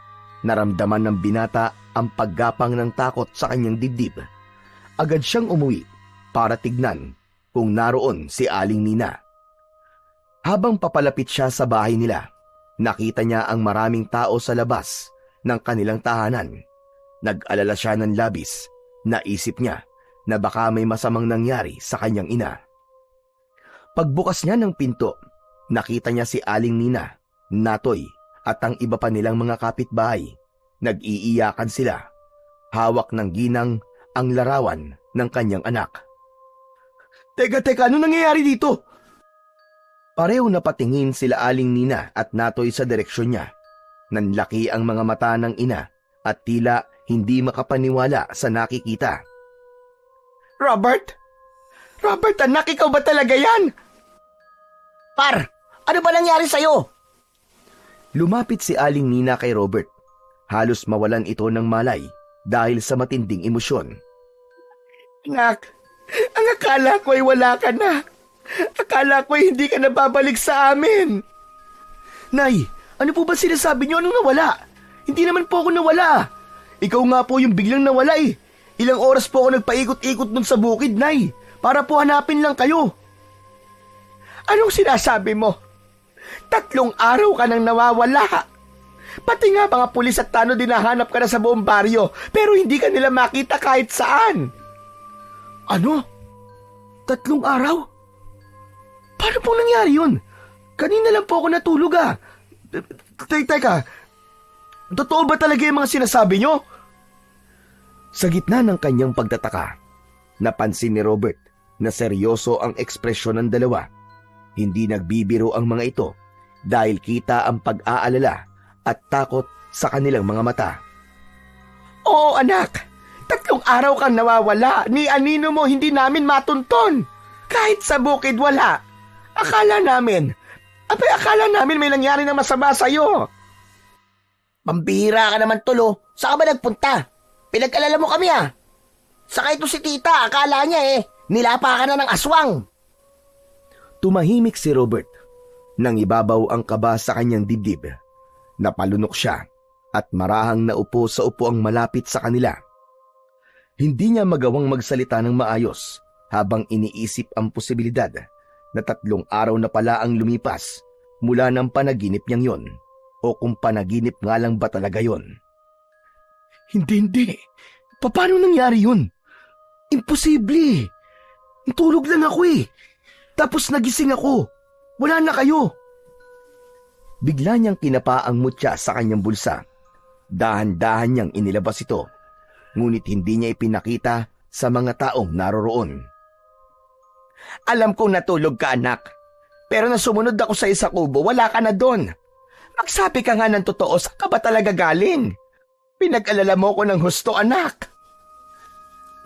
naramdaman ng binata ang paggapang ng takot sa kanyang dibdib. Agad siyang umuwi para tignan kung naroon si Aling Nina. Habang papalapit siya sa bahay nila, nakita niya ang maraming tao sa labas ng kanilang tahanan. Nag-alala siya ng labis. Naisip niya na baka may masamang nangyari sa kanyang ina. Pagbukas niya ng pinto, nakita niya si Aling Nina, Natoy at ang iba pa nilang mga kapitbahay. Nag-iiyakan sila. Hawak ng ginang ang larawan ng kanyang anak. Teka, ano nangyayari dito? Pareho napatingin sila Aling Nina at Natoy sa direksyon niya. Nanlaki ang mga mata ng ina at tila hindi makapaniwala sa nakikita. Robert? Robert, anak, ikaw ba talaga yan? Par, ano ba nangyari sa'yo? Lumapit si Aling Nina kay Robert. Halos mawalan ito ng malay dahil sa matinding emosyon. Anak, ang akala ko ay wala ka na. Akala ko ay hindi ka na babalik sa amin. Nay, ano po ba sinasabi niyo? Anong nawala? Hindi naman po ako nawala. Ikaw nga po yung biglang nawala eh. Ilang oras po ako nagpaikot-ikot dun sa bukid, Nay, para po hanapin lang kayo. Anong sinasabi mo? 3 araw ka nang nawawala. Pati nga mga pulis at tanod dinahanap ka na sa buong baryo, pero hindi ka nila makita kahit saan. Ano? 3 araw? Paano pong nangyari yun? Kanina lang po ako natulog ah. Teka, totoo ba talaga yung mga sinasabi nyo? Sa gitna ng kanyang pagtataka, napansin ni Robert na seryoso ang ekspresyon ng dalawa. Hindi nagbibiro ang mga ito dahil kita ang pag-aalala at takot sa kanilang mga mata. Oo anak, 3 araw kang nawawala. Ni anino mo hindi namin matunton. Kahit sa bukid wala. Akala namin may nangyari na masama sa'yo. Pambihira ka naman, Tulo. Saan ka ba nagpunta? Pinag-alala mo kami ah. Saka ito si tita, akala niya nilapa ka na ng aswang. Tumahimik si Robert nang ibabaw ang kaba sa kanyang dibdib. Napalunok siya at marahang naupo sa upuang malapit sa kanila. Hindi niya magawang magsalita ng maayos habang iniisip ang posibilidad na 3 araw na pala ang lumipas mula ng panaginip niyang yon o kung panaginip nga lang ba talaga yon. Hindi. Paano nangyari yun? Imposible. Tulog lang ako eh. Tapos nagising ako. Wala na kayo. Bigla niyang kinapa ang mutya sa kanyang bulsa. Dahan-dahan niyang inilabas ito. Ngunit hindi niya ipinakita sa mga taong naroroon. Alam kong natulog ka, anak. Pero nang sumunod ako sa isa kubo, wala ka na doon. Magsabi ka nga ng totoo, saan ka ba talaga galing? Pinag-alala mo ko ng husto, anak.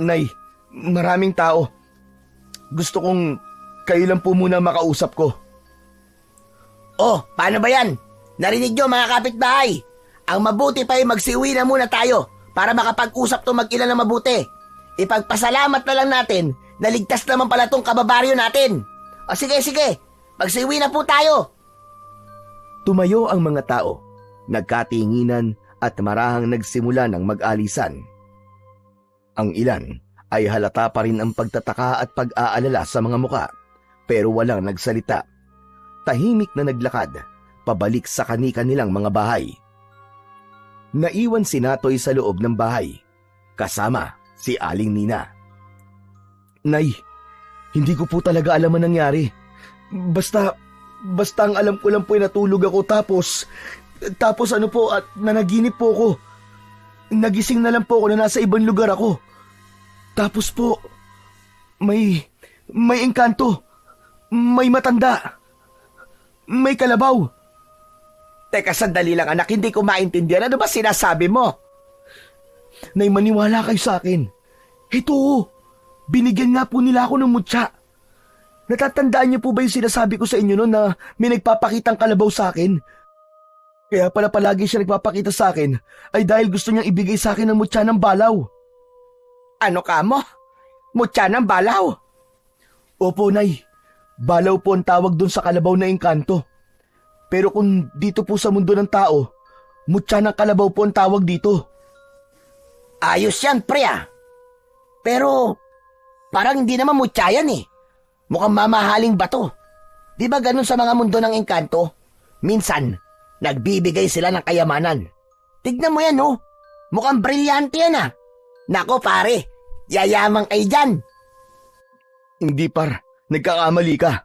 Nay, maraming tao. Gusto kong kayo lang po muna makausap ko. Oh, paano ba yan? Narinig nyo mga kapitbahay. Ang mabuti pa ay magsiuwi na muna tayo para makapag-usap to mag-ina na mabuti. Ipagpasalamat na lang natin na ligtas naman pala tong kababaryo natin. O sige, magsiuwi na po tayo. Tumayo ang mga tao, nagkatinginan at marahang nagsimula ng mag-alisan. Ang ilan ay halata pa rin ang pagtataka at pag-aalala sa mga muka, pero walang nagsalita. Tahimik na naglakad, pabalik sa kani-kanilang mga bahay. Naiwan si Natoy sa loob ng bahay, kasama si Aling Nina. Nay, hindi ko po talaga alam ang nangyari. Basta ang alam ko lang po ay natulog ako tapos ano po at nanaginip po ako. Nagising na lang po ako na nasa ibang lugar ako. Tapos po, may engkanto, may matanda, may kalabaw. Teka, sandali lang anak, hindi ko maintindihan. Ano ba sinasabi mo? Nay, maniwala kayo sa akin. Ito, binigyan nga po nila ako ng mutya. Natatandaan niyo po ba yung sinasabi ko sa inyo noon na may nagpapakitang kalabaw sa akin? Kaya pala palagi siya nagpapakita sa akin ay dahil gusto niyang ibigay sa akin ng mutya ng balaw. Ano ka mo? Mutya ng balaw? Opo, Nay. Balaw po ang tawag doon sa kalabaw na engkanto. Pero kung dito po sa mundo ng tao, mutya ng kalabaw po ang tawag dito. Ayos yan, pre ah. Pero parang hindi naman mutya yan eh. Mukhang mamahaling bato. Di ba ganun sa mga mundo ng engkanto? Minsan, nagbibigay sila ng kayamanan. Tignan mo yan oh. Mukhang brilyante yan ah. Nako pare, yayamang kayo dyan. Hindi par, nagkakamali ka.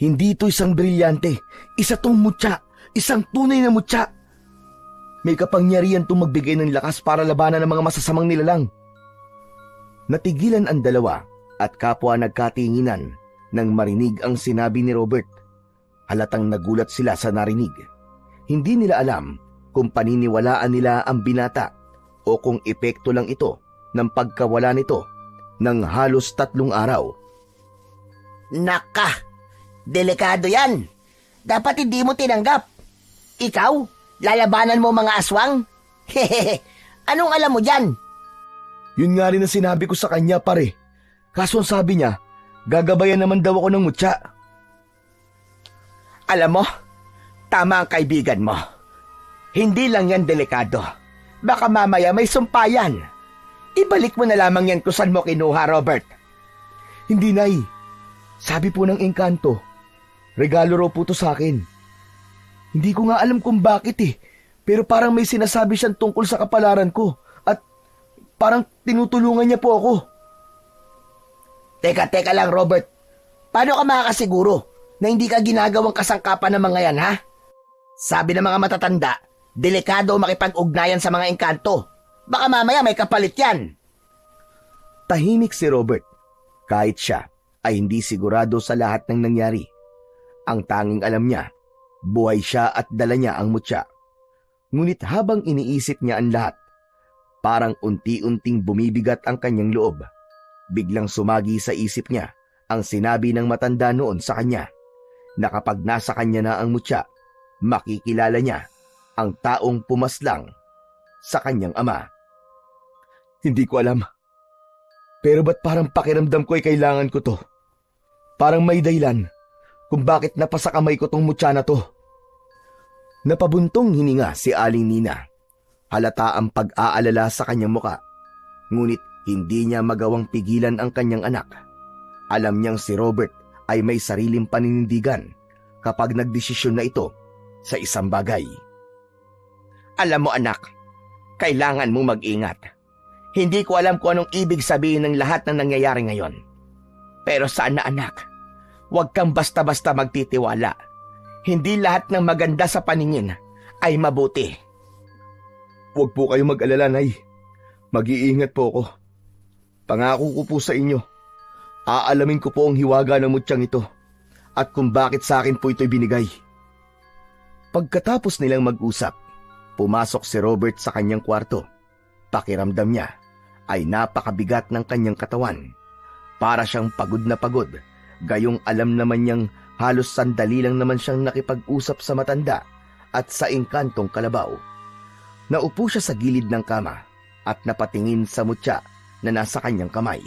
Hindi ito isang brilyante. Isa tong mutya. Isang tunay na mutya. May kapangyarihan itong magbigay ng lakas para labanan ng mga masasamang nilalang. Natigilan ang dalawa at kapwa nagkatinginan nang marinig ang sinabi ni Robert. Halatang nagulat sila sa narinig. Hindi nila alam kung paniniwalaan nila ang binata o kung epekto lang ito ng pagkawala nito ng halos 3 araw. Naka, delikado yan. Dapat hindi mo tinanggap. Ikaw, lalabanan mo mga aswang? Hehehe, anong alam mo dyan? Yun nga rin ang sinabi ko sa kanya, pare. Kaso ang sabi niya, gagabayan naman daw ako ng mutya. Alam mo, tama ang kaibigan mo. Hindi lang yan delikado. Baka mamaya may sumpayan. Ibalik mo na lamang yan kung saan mo kinuha, Robert. Hindi, Nay. Sabi po ng engkanto, regalo raw po to sa akin. Hindi ko nga alam kung bakit pero parang may sinasabi siyang tungkol sa kapalaran ko at parang tinutulungan niya po ako. Teka lang, Robert. Paano ka makakasiguro na hindi ka ginagawang kasangkapan ng mga yan, ha? Sabi ng mga matatanda, delikado makipag-ugnayan sa mga engkanto. Baka mamaya may kapalit yan. Tahimik si Robert. Kahit siya ay hindi sigurado sa lahat ng nangyari. Ang tanging alam niya, buhay siya at dala niya ang mutya. Ngunit habang iniisip niya ang lahat, parang unti-unting bumibigat ang kanyang loob. Biglang sumagi sa isip niya ang sinabi ng matanda noon sa kanya na kapag nasa kanya na ang mutya, makikilala niya ang taong pumaslang sa kanyang ama. Hindi ko alam. Pero ba't parang pakiramdam ko ay kailangan ko to? Parang may dahilan kung bakit napasa kamay ko tong mutya na to. Napabuntong hininga si Aling Nina. Halata ang pag-aalala sa kanyang muka. Ngunit hindi niya magawang pigilan ang kanyang anak. Alam niyang si Robert ay may sariling paninindigan kapag nagdesisyon na ito sa isang bagay. Alam mo, anak, kailangan mo mag-ingat. Hindi ko alam kung anong ibig sabihin ng lahat ng nangyayari ngayon. Pero sana, anak, huwag kang basta-basta magtitiwala. Hindi lahat ng maganda sa paningin ay mabuti. Huwag po kayo mag-alala, Nay. Mag-iingat po ako. Pangako ko po sa inyo, aalamin ko po ang hiwaga ng mutyang ito at kung bakit sa akin po ito'y binigay. Pagkatapos nilang mag-usap, pumasok si Robert sa kanyang kwarto. Pakiramdam niya ay napakabigat ng kanyang katawan. Para siyang pagod na pagod, gayong alam naman niyang halos sandali lang naman siyang nakipag-usap sa matanda at sa engkantong kalabaw. Naupo siya sa gilid ng kama at napatingin sa mutya na nasa kanyang kamay.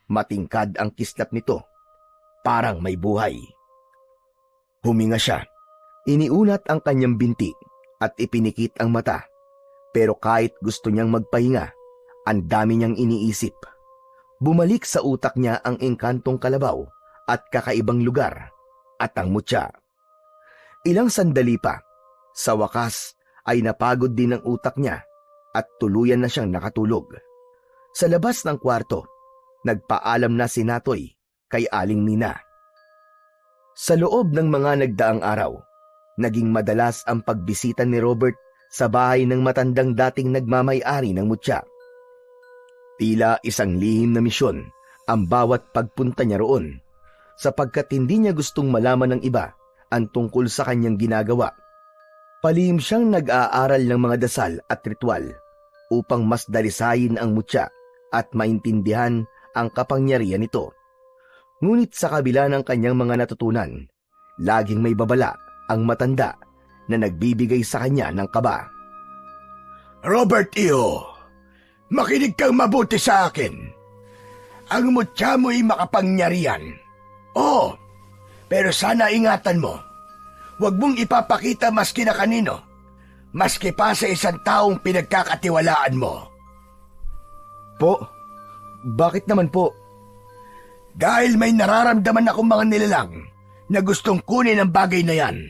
Matingkad ang kislap nito, parang may buhay. Huminga siya, iniunat ang kanyang binti at ipinikit ang mata. Pero kahit gusto niyang magpahinga, ang dami niyang iniisip. Bumalik sa utak niya ang engkantong kalabaw at kakaibang lugar at ang mutya. Ilang sandali pa, sa wakas ay napagod din ang utak niya at tuluyan na siyang nakatulog. Sa labas ng kwarto, nagpaalam na si Natoy kay Aling Nina. Sa loob ng mga nagdaang araw, naging madalas ang pagbisita ni Robert sa bahay ng matandang dating nagmamay-ari ng mutya. Tila isang lihim na misyon ang bawat pagpunta niya roon, sapagkat hindi niya gustong malaman ng iba ang tungkol sa kanyang ginagawa. Palihim siyang nag-aaral ng mga dasal at ritual upang mas dalisayin ang mutya at maintindihan ang kapangyarihan nito. Ngunit sa kabila ng kanyang mga natutunan, laging may babala ang matanda na nagbibigay sa kanya ng kaba. Robert Iyo, makinig kang mabuti sa akin. Ang mutya mo'y makapangyarihan. Oo, pero sana ingatan mo. Huwag mong ipapakita maski na kanino, maski pa sa isang taong pinagkakatiwalaan mo. Po? Bakit naman po? Dahil may nararamdaman akong mga nilalang na gustong kunin ang bagay na yan.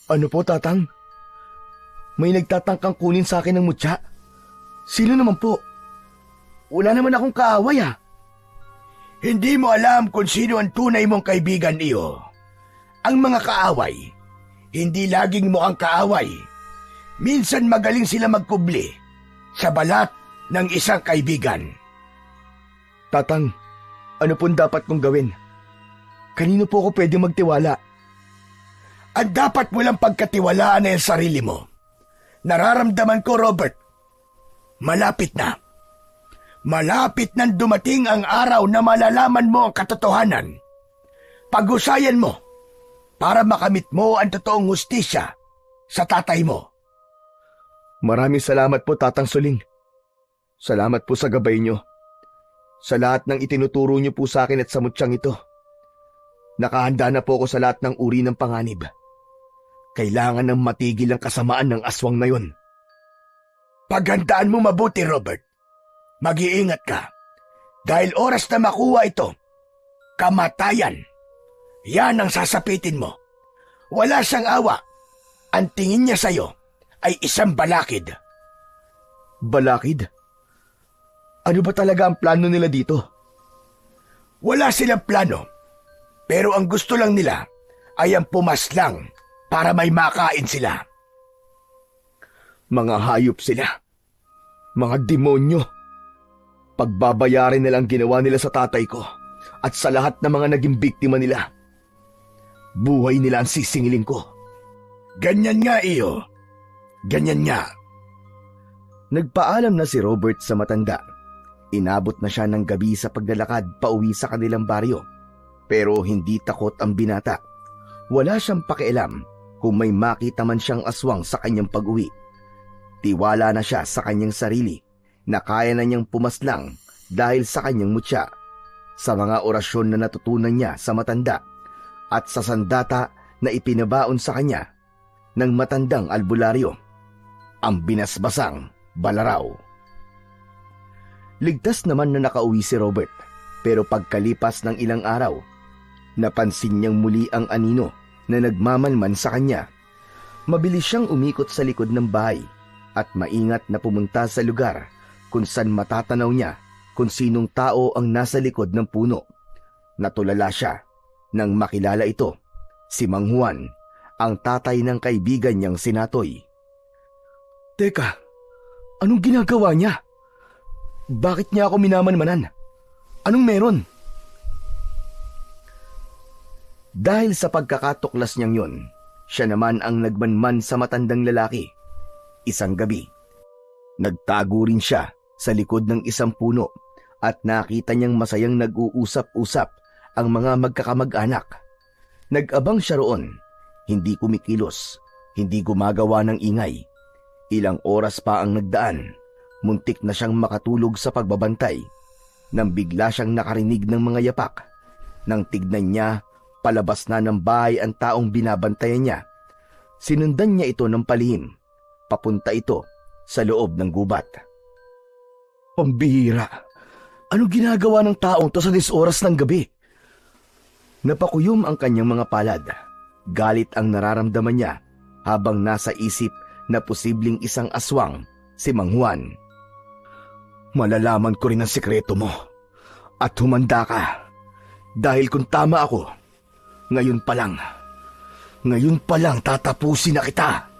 Ano po, Tatang? May nagtatangkang kunin sa akin ng mutya? Sino naman po? Wala naman akong kaaway Hindi mo alam kung sino ang tunay mong kaibigan, Iyo. Ang mga kaaway, hindi laging mukhang kaaway. Minsan magaling sila magkubli sa balat ng isang kaibigan. Tatang, Ano pong dapat kong gawin? Kanino po ako pwede magtiwala? Ang dapat mo lang pagkatiwalaan ay ang sarili mo. Nararamdaman ko, Robert. Malapit na. Malapit nang dumating ang araw na malalaman mo ang katotohanan. Pag-usayan mo para makamit mo ang totoong hustisya sa tatay mo. Maraming salamat po, Tatang Suling. Salamat po sa gabay nyo. Sa lahat ng itinuturo nyo po sa akin at sa mutsyang ito. Nakahanda na po ako sa lahat ng uri ng panganib. Kailangan nang matigil ang kasamaan ng aswang na yon. Paghandaan mo mabuti, Robert. Mag-iingat ka. Dahil oras na makuha ito, kamatayan. Yan ang sasapitin mo. Wala siyang awa. Ang tingin niya sa'yo ay isang balakid. Balakid? Ano ba talaga ang plano nila dito? Wala silang plano. Pero ang gusto lang nila ay ang pumaslang para may makain sila. Mga hayop sila. Mga demonyo. Pagbabayarin nilang ginawa nila sa tatay ko at sa lahat ng mga naging biktima nila. Buhay nila ang sisingilin ko. Ganyan nga, iyo. Ganyan nga. Nagpaalam na si Robert sa matanda. Inabot na siya ng gabi sa paglalakad pauwi sa kanilang baryo. Pero hindi takot ang binata. Wala siyang pakialam kung may makita man siyang aswang sa kanyang pag-uwi. Tiwala na siya sa kanyang sarili na kaya na niyang pumaslang dahil sa kanyang mutya, sa mga orasyon na natutunan niya sa matanda at sa sandata na ipinabaon sa kanya ng matandang albularyo, ang binasbasang balaraw. Ligtas naman na nakauwi si Robert, pero pagkalipas ng ilang araw, napansin niyang muli ang anino na nagmamalman sa kanya. Mabilis siyang umikot sa likod ng bahay at maingat na pumunta sa lugar kung saan matatanaw niya kung sinong tao ang nasa likod ng puno. Natulala siya nang makilala ito, si Mang Juan, ang tatay ng kaibigan niyang si Natoy. Teka, anong ginagawa niya? Bakit niya ako minamanmanan? Anong meron? Dahil sa pagkakatuklas niyang yon, siya naman ang nagmanman sa matandang lalaki. Isang gabi, nagtago rin siya sa likod ng isang puno at nakita niyang masayang nag-uusap-usap ang mga magkakamag-anak. Nag-abang siya roon, hindi kumikilos, hindi gumagawa ng ingay. Ilang oras pa ang nagdaan, muntik na siyang makatulog sa pagbabantay nang bigla siyang nakarinig ng mga yapak. Nang tignan niya, palabas na ng bahay ang taong binabantayan niya. Sinundan niya ito ng palihim. Papunta ito sa loob ng gubat. Pambihira! Ano ginagawa ng taong to sa 10 oras ng gabi? Napakuyom ang kanyang mga palad. Galit ang nararamdaman niya habang nasa isip na posibleng isang aswang si Mang Juan. Malalaman ko rin ang sikreto mo at humanda ka. Dahil kung tama ako, ngayon pa lang tatapusin na kita.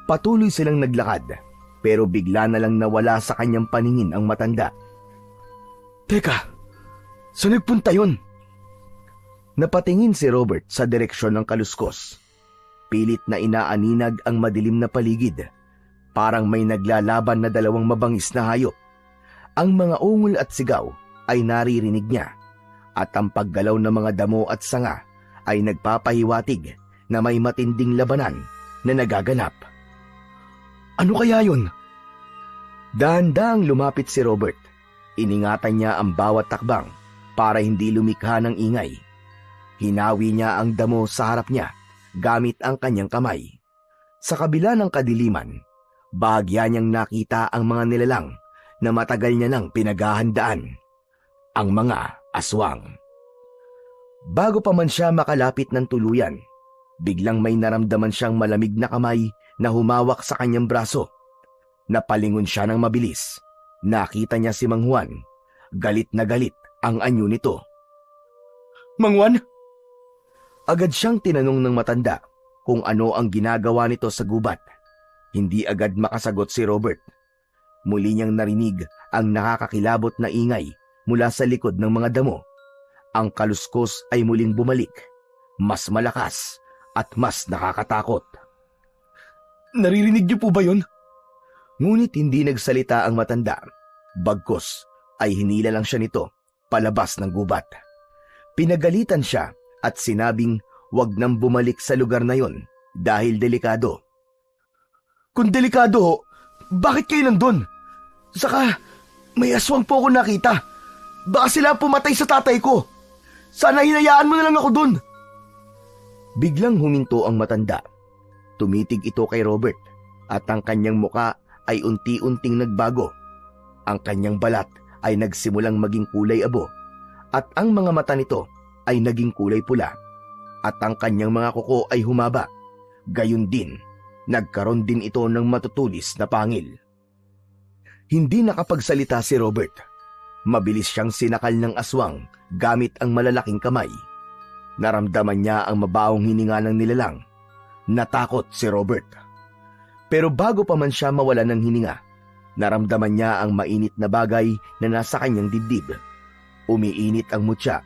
Patuloy silang naglakad, pero bigla na lang nawala sa kanyang paningin ang matanda. Teka, saan nagpunta yun? Napatingin si Robert sa direksyon ng kaluskos. Pilit na inaaninag ang madilim na paligid. Parang may naglalaban na 2 mabangis na hayop. Ang mga ungol at sigaw ay naririnig niya, at ang paggalaw ng mga damo at sanga ay nagpapahiwatig na may matinding labanan na nagaganap. Ano kaya yun? Dahan-dahang lumapit si Robert. Iningatan niya ang bawat takbang para hindi lumikha ng ingay. Hinawi niya ang damo sa harap niya gamit ang kanyang kamay. Sa kabila ng kadiliman, bahagya niyang nakita ang mga nilalang na matagal niya nang pinaghahandaan, ang mga aswang. Bago pa man siya makalapit ng tuluyan, biglang may naramdaman siyang malamig na kamay na humawak sa kanyang braso. Napalingon siya ng mabilis. Nakita niya si Mang Juan. Galit na galit ang anyo nito. Mang Juan? Agad siyang tinanong ng matanda kung ano ang ginagawa nito sa gubat. Hindi agad makasagot si Robert. Muli niyang narinig ang nakakakilabot na ingay mula sa likod ng mga damo. Ang kaluskos ay muling bumalik, mas malakas at mas nakakatakot. Naririnig niyo po ba yun? Ngunit hindi nagsalita ang matanda. Bagkus ay hinila lang siya nito palabas ng gubat. Pinagalitan siya at sinabing wag nang bumalik sa lugar na yon dahil delikado. Kung delikado ho, bakit kayo nandun? Saka, may aswang po ako nakita. Baka sila pumatay sa tatay ko. Sana hinayaan mo na lang ako dun. Biglang huminto ang matanda. Tumitig ito kay Robert at ang kanyang muka ay unti-unting nagbago. Ang kanyang balat ay nagsimulang maging kulay abo at ang mga mata nito ay naging kulay pula at ang kanyang mga kuko ay humaba. Gayun din, nagkaroon din ito ng matutulis na pangil. Hindi nakapagsalita si Robert. Mabilis siyang sinakal ng aswang gamit ang malalaking kamay. Naramdaman niya ang mabawong hininga ng nilalang. Natakot si Robert. Pero bago pa man siya mawala ng hininga, naramdaman niya ang mainit na bagay na nasa kanyang dibdib. Umiinit ang mutya.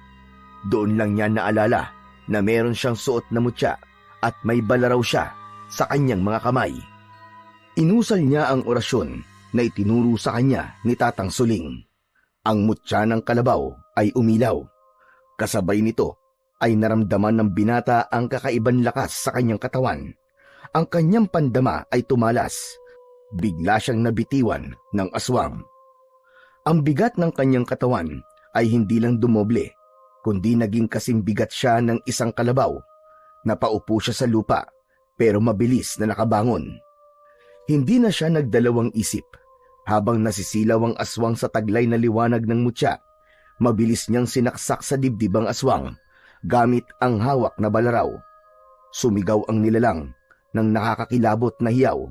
Doon lang niya naalala na meron siyang suot na mutya at may balaraw siya sa kanyang mga kamay. Inusal niya ang orasyon na itinuro sa kanya ni Tatang Suling. Ang mutya ng kalabaw ay umilaw. Kasabay nito ay naramdaman ng binata ang kakaibang lakas sa kanyang katawan. Ang kanyang pandama ay tumalas. Bigla siyang nabitiwan ng aswang. Ang bigat ng kanyang katawan ay hindi lang dumoble, kundi naging kasing bigat siya ng isang kalabaw. Napaupo siya sa lupa, pero mabilis na nakabangon. Hindi na siya nagdalawang isip. Habang nasisilaw ang aswang sa taglay na liwanag ng mutya, mabilis niyang sinaksak sa dibdib ang aswang gamit ang hawak na balaraw. Sumigaw ang nilalang ng nakakakilabot na hiyaw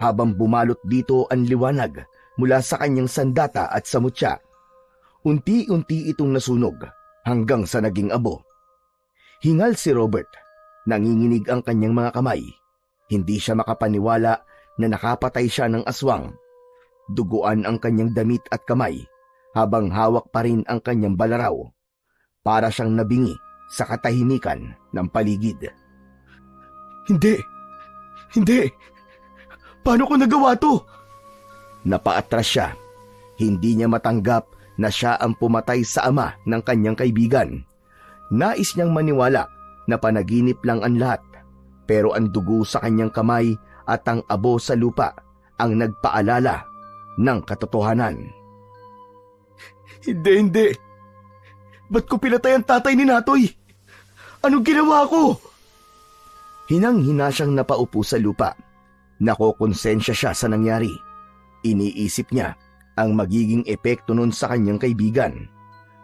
habang bumalot dito ang liwanag mula sa kanyang sandata at sa mutya. Unti-unti itong nasunog hanggang sa naging abo. Hingal si Robert. Nanginginig ang kanyang mga kamay. Hindi siya makapaniwala na nakapatay siya ng aswang. Duguan ang kanyang damit at kamay habang hawak pa rin ang kanyang balaraw. Para siyang nabingi sa katahimikan ng paligid. Hindi. Paano ko nagawa to? Napaatras siya. Hindi niya matanggap na siya ang pumatay sa ama ng kanyang kaibigan. Nais niyang maniwala na panaginip lang ang lahat, pero ang dugo sa kanyang kamay at ang abo sa lupa ang nagpaalala ng katotohanan. Hindi. Ba't ko pinatay ang tatay ni Natoy? Anong ginawa ko? Hinang-hina siyang napaupo sa lupa. Nakokonsensya siya sa nangyari. Iniisip niya ang magiging epekto nun sa kanyang kaibigan.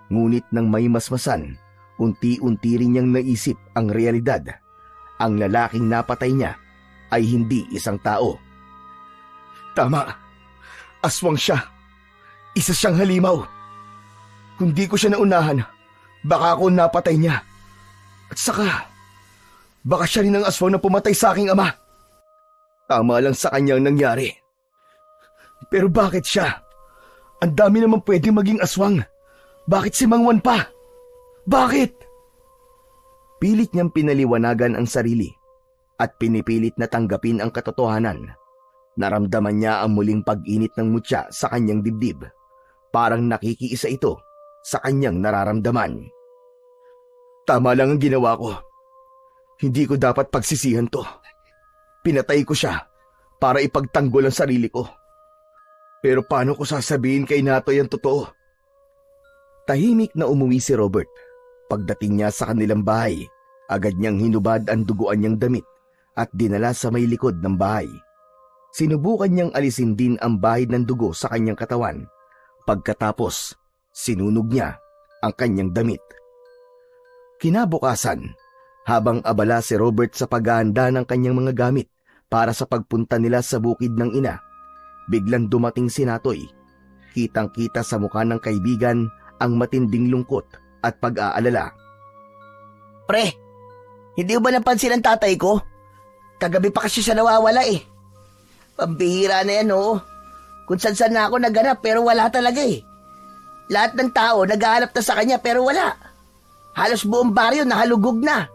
Ngunit nang may masmasan, unti-unti rin niyang naisip ang realidad. Ang lalaking napatay niya ay hindi isang tao. Tama. Aswang siya. Isa siyang halimaw. Kung di ko siya naunahan, baka ako napatay niya. At saka, baka siya rin ang aswang na pumatay sa aking ama. Tama lang sa kanyang nangyari. Pero bakit siya? Ang dami naman pwedeng maging aswang. Bakit si Mangwan pa? Bakit? Pilit niyang pinaliwanagan ang sarili at pinipilit na tanggapin ang katotohanan. Naramdaman niya ang muling pag-init ng mutya sa kanyang dibdib. Parang nakikiisa ito sa kanyang nararamdaman. Tama lang ang ginawa ko. Hindi ko dapat pagsisihan to. Pinatay ko siya para ipagtanggol ang sarili ko. Pero paano ko sasabihin kay Natoy ang totoo? Tahimik na umuwi si Robert. Pagdating niya sa kanilang bahay, agad niyang hinubad ang duguan niyang damit at dinala sa may likod ng bahay. Sinubukan niyang alisin din ang bahid ng dugo sa kanyang katawan. Pagkatapos, sinunog niya ang kanyang damit. Kinabukasan, habang abala si Robert sa paghahanda ng kanyang mga gamit para sa pagpunta nila sa bukid ng ina, biglang dumating si Natoy. Kitang-kita sa mukha ng kaibigan ang matinding lungkot at pag-aalala. Pre, hindi mo ba napansin ang tatay ko? Kagabi pa kasi siya nawawala eh. Pambihira na yan, oo. Kung saan na ako naganap pero wala talaga eh. Lahat ng tao naghahanap na sa kanya pero wala. Halos buong baryo nahalugog na.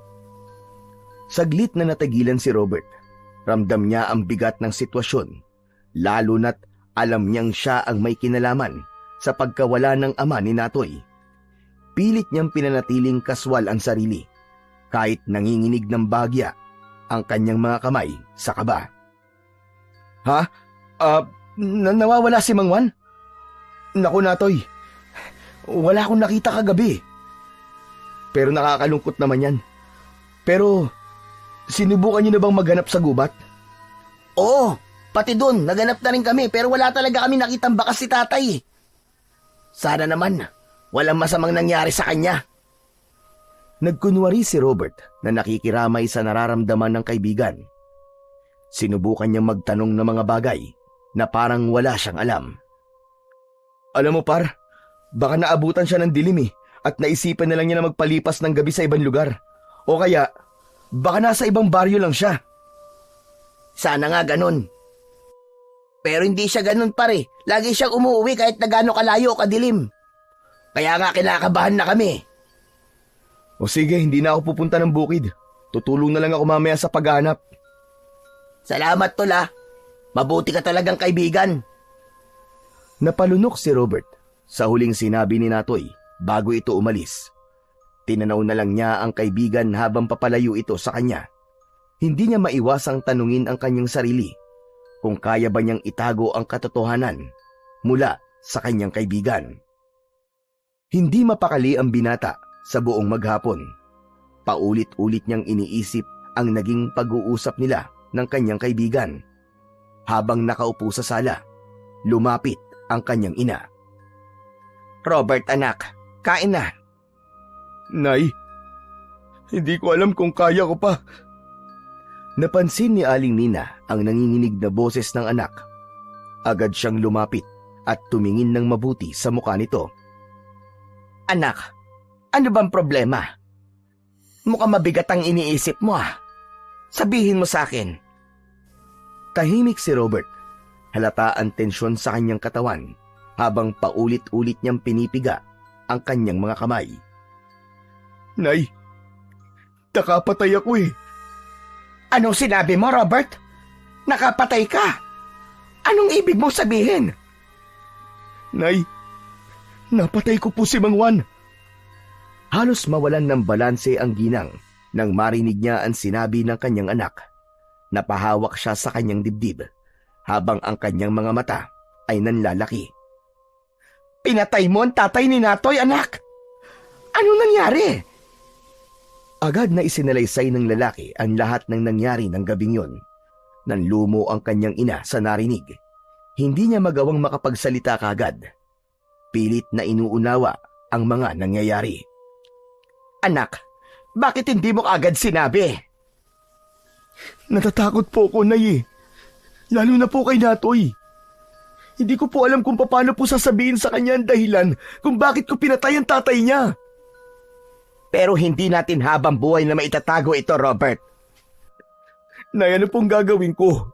Saglit na natagilan si Robert. Ramdam niya ang bigat ng sitwasyon, lalo na't alam niyang siya ang may kinalaman sa pagkawala ng ama ni Natoy. Pilit niyang pinanatiling kaswal ang sarili, kahit nanginginig ng bagya ang kanyang mga kamay sa kaba. Ha? Nawawala si Mang Juan? Naku, Natoy, wala akong nakita kagabi. Pero nakakalungkot naman yan. Pero, sinubukan niyo na bang maghanap sa gubat? Oo, pati doon, naganap na rin kami pero wala talaga kami nakitang bakas si tatay. Sana naman, walang masamang nangyari sa kanya. Nagkunwari si Robert na nakikiramay sa nararamdaman ng kaibigan. Sinubukan niyang magtanong ng mga bagay na parang wala siyang alam. Alam mo par, baka naabutan siya ng dilim at naisipan na lang niya na magpalipas ng gabi sa ibang lugar. O kaya, baka nasa ibang baryo lang siya. Sana nga ganun. Pero hindi siya ganun pare. Lagi siyang umuwi kahit na gaano kalayo o kadilim. Kaya nga kinakabahan na kami. O sige, hindi na ako pupunta ng bukid. Tutulong na lang ako mamaya sa paghahanap. Salamat tol ah. Mabuti ka talagang kaibigan. Napalunok si Robert sa huling sinabi ni Natoy bago ito umalis. Tinanaw na lang niya ang kaibigan habang papalayo ito sa kanya. Hindi niya maiwasang tanungin ang kanyang sarili kung kaya ba niyang itago ang katotohanan mula sa kanyang kaibigan. Hindi mapakali ang binata sa buong maghapon. Paulit-ulit niyang iniisip ang naging pag-uusap nila ng kanyang kaibigan. Habang nakaupo sa sala, lumapit ang kanyang ina. Robert anak, kain na. Nay, hindi ko alam kung kaya ko pa. Napansin ni Aling Nina ang nanginginig na boses ng anak. Agad siyang lumapit at tumingin ng mabuti sa mukha nito. Anak, ano bang problema? Mukhang mabigat ang iniisip mo ah. Sabihin mo sa akin. Tahimik si Robert. Halata ang tensyon sa kanyang katawan habang paulit-ulit niyang pinipiga ang kanyang mga kamay. Nay, nakapatay ako eh. Anong sinabi mo, Robert? Nakapatay ka? Anong ibig mong sabihin? Nay, napatay ko po si Mang Juan. Halos mawalan ng balanse ang ginang nang marinig niya ang sinabi ng kanyang anak. Napahawak siya sa kanyang dibdib habang ang kanyang mga mata ay nanlalaki. Pinatay mo ang tatay ni Natoy, anak! Anong nangyari? Agad na isinalaysay ng lalaki ang lahat ng nangyari ng gabing yun. Nanlumo ang kanyang ina sa narinig. Hindi niya magawang makapagsalita kagad. Pilit na inuunawa ang mga nangyayari. Anak, bakit hindi mo agad sinabi? Natatakot po ako, Nay. Lalo na po kay Natoy. Hindi ko po alam kung paano po sasabihin sa kanya ang dahilan kung bakit ko pinatay ang tatay niya. Pero hindi natin habang buhay na maitatago ito, Robert. Nay, ano pong gagawin ko?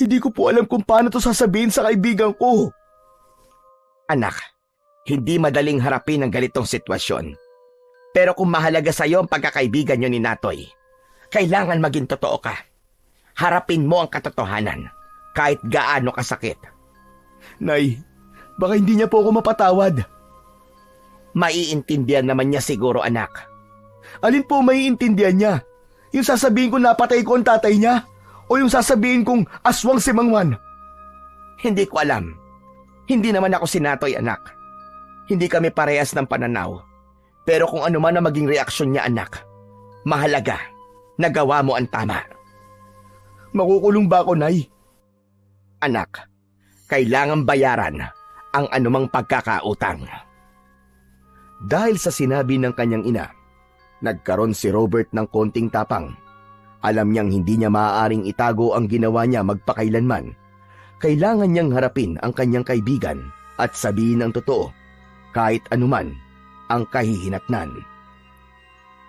Hindi ko po alam kung paano to sasabihin sa kaibigan ko. Anak, hindi madaling harapin ang ganitong sitwasyon. Pero kung mahalaga sa iyo ang pagkakaibigan niyo ni Natoy, kailangan maging totoo ka. Harapin mo ang katotohanan, kahit gaano kasakit. Nay, baka hindi niya po ako mapatawad. Maiintindihan naman niya siguro, anak. Alin po maiintindihan niya? Yung sasabihin kong napatay ko ang tatay niya? O yung sasabihin kong aswang si Mang Juan? Hindi ko alam. Hindi naman ako si Natoy, anak. Hindi kami parehas ng pananaw. Pero kung ano man ang maging reaksyon niya, anak, mahalaga, nagawa mo ang tama. Makukulong ba ako, Nay? Anak, kailangan bayaran ang anumang pagkakautang. Dahil sa sinabi ng kanyang ina, nagkaroon si Robert ng konting tapang. Alam niyang hindi niya maaaring itago ang ginawa niya magpakailanman. Kailangan niyang harapin ang kanyang kaibigan at sabihin ang totoo, kahit anuman ang kahihinatnan.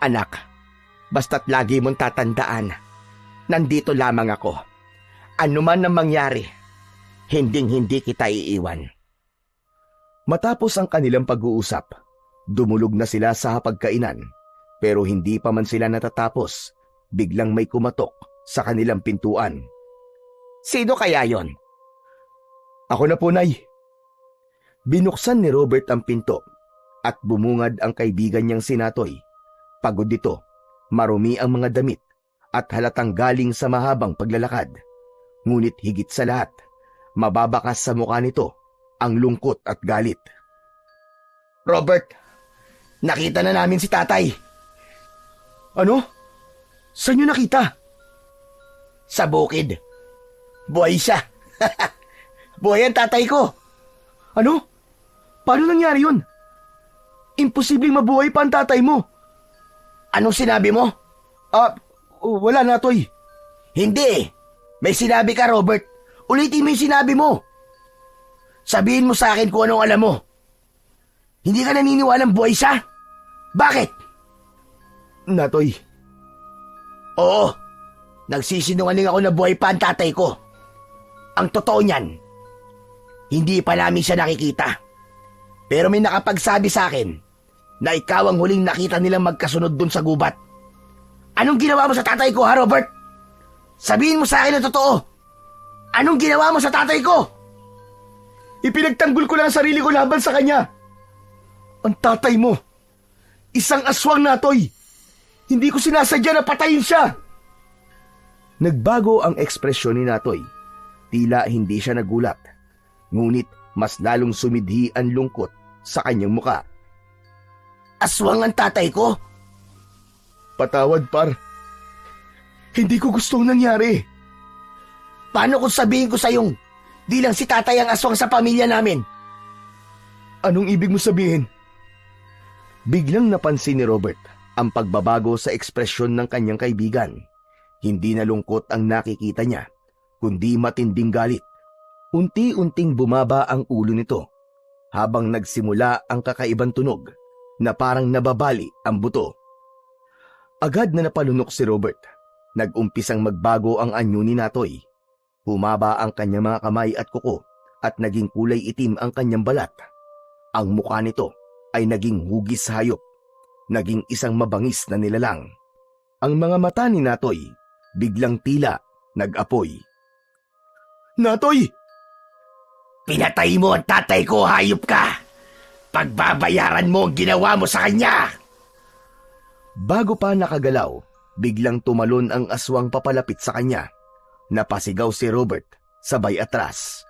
Anak, basta't lagi mong tatandaan, nandito lamang ako. Ano man ang mangyari, hinding-hindi kita iiwan. Matapos ang kanilang pag-uusap, dumulog na sila sa hapagkainan, pero hindi pa man sila natatapos, biglang may kumatok sa kanilang pintuan. Sino kaya yon? Ako na po, Nay. Binuksan ni Robert ang pinto at bumungad ang kaibigan niyang si Natoy. Pagod dito, marumi ang mga damit at halatang galing sa mahabang paglalakad. Ngunit higit sa lahat, mababakas sa mukha nito ang lungkot at galit. Robert, nakita na namin si tatay. Ano? Saan niyo nakita? Sa bukid. Buhay siya. Buhay ang tatay ko. Ano? Paano nangyari yun? Imposibleng mabuhay pa ang tatay mo. Anong sinabi mo? Wala, Natoy. Hindi. May sinabi ka, Robert. Ulitin mo yung sinabi mo. Sabihin mo sa akin kung anong alam mo. Hindi ka naniniwalang buhay siya? Bakit? Natoy. Oo. Nagsisinungaling ako na buhay pa ang tatay ko. Ang totoo niyan, hindi pa namin siya nakikita. Pero may nakapagsabi sa akin na ikaw ang huling nakita nilang magkasunod dun sa gubat. Anong ginawa mo sa tatay ko, ha, Robert? Sabihin mo sa akin ang totoo. Anong ginawa mo sa tatay ko? Ipinagtanggol ko lang ang sarili ko laban sa kanya. Ang tatay mo, isang aswang, Natoy. Hindi ko sinasadya na patayin siya. Nagbago ang ekspresyon ni Natoy. Tila hindi siya nagulat. Ngunit mas lalong sumidhi ang lungkot sa kanyang muka. Aswang ang tatay ko? Patawad, par. Hindi ko gustong nangyari. Paano kung sabihin ko sa'yong di lang si tatay ang aswang sa pamilya namin? Anong ibig mo sabihin? Biglang napansin ni Robert ang pagbabago sa ekspresyon ng kanyang kaibigan. Hindi na lungkot ang nakikita niya, kundi matinding galit. Unti-unting bumaba ang ulo nito habang nagsimula ang kakaibang tunog na parang nababali ang buto. Agad na napalunok si Robert. Nag-umpisang magbago ang anyo ni Natoy. Humaba ang kanyang mga kamay at kuko at naging kulay itim ang kanyang balat. Ang mukha nito ay naging hugis sa hayop. Naging isang mabangis na nilalang. Ang mga mata ni Natoy biglang tila nag-apoy. Natoy! Pinatay mo ang tatay ko, hayop ka! Pagbabayaran mo ang ginawa mo sa kanya! Bago pa nakagalaw, biglang tumalon ang aswang papalapit sa kanya. Napasigaw si Robert, sabay atras.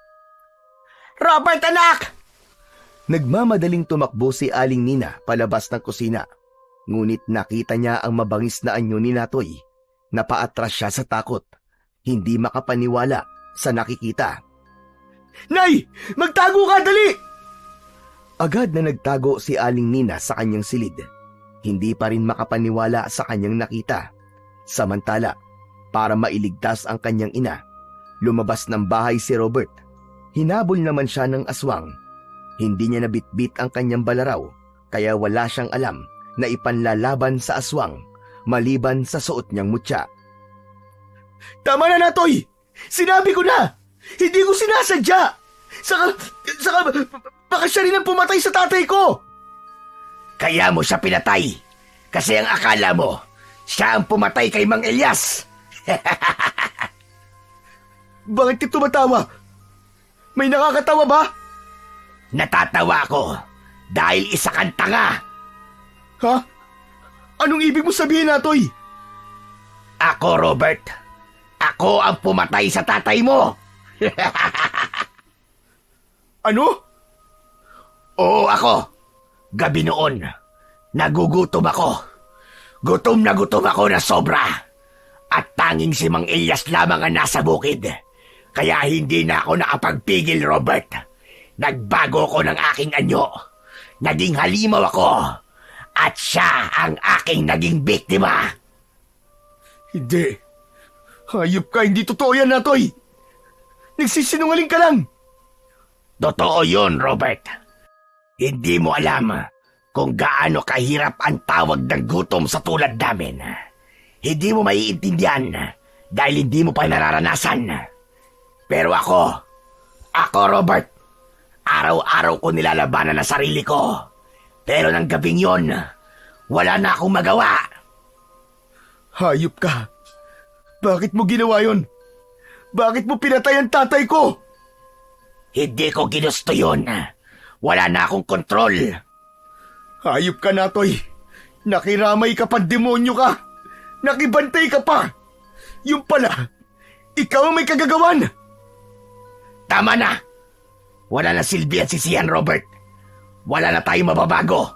Robert, anak! Nagmamadaling tumakbo si Aling Nina palabas ng kusina. Ngunit nakita niya ang mabangis na anyo ni Natoy. Napaatras siya sa takot. Hindi makapaniwala sa nakikita. Nay! Magtago ka, dali! Agad na nagtago si Aling Nina sa kanyang silid. Hindi pa rin makapaniwala sa kanyang nakita. Samantala, para mailigtas ang kanyang ina, lumabas ng bahay si Robert. Hinabol naman siya ng aswang. Hindi niya nabitbit ang kanyang balaraw, kaya wala siyang alam na ipanlalaban sa aswang, maliban sa suot niyang mutya. Tama na, Natoy! Sinabi ko na! Hindi ko sinasadya! Saka, baka siya rin ang pumatay sa tatay ko! Kaya mo siya pinatay, kasi ang akala mo, siya ang pumatay kay Mang Elias! Bakit ka tumatawa? May nakakatawa ba? Natatawa ako dahil isa kang tanga. Ha? Anong ibig mo sabihin, Natoy? Ako, Robert. Ako ang pumatay sa tatay mo. Ano? Oo, ako. Gabi noon, nagugutom ako. Gutom ako na sobra. At tanging si Mang Elias lamang ang nasa bukid. Kaya hindi na ako nakapagpigil, Robert. Nagbago ko ng aking anyo. Naging halimaw ako. At siya ang aking naging biktima. Hindi. Hayop ka, hindi totoo yan, Natoy. Nagsisinungaling ka lang. Totoo yun, Robert. Hindi mo alam kung gaano kahirap ang tawag ng gutom sa tulad namin. Hindi mo maiintindihan dahil hindi mo pa nararanasan. Pero ako, Robert, Araw-araw ko nilalabanan ang sarili ko. Pero ng gabing yon, wala na akong magawa. Hayop ka. Bakit mo ginawa yon? Bakit mo pinatay ang tatay ko? Hindi ko ginusto yun. Wala na akong kontrol. Hayop ka, Natoy. Nakiramay ka pa, demonyo ka. Nakibantay ka pa. Yung pala, ikaw ang may kagagawan. Tama na. Wala na silbi at sisihan, Robert. Wala na tayong mababago.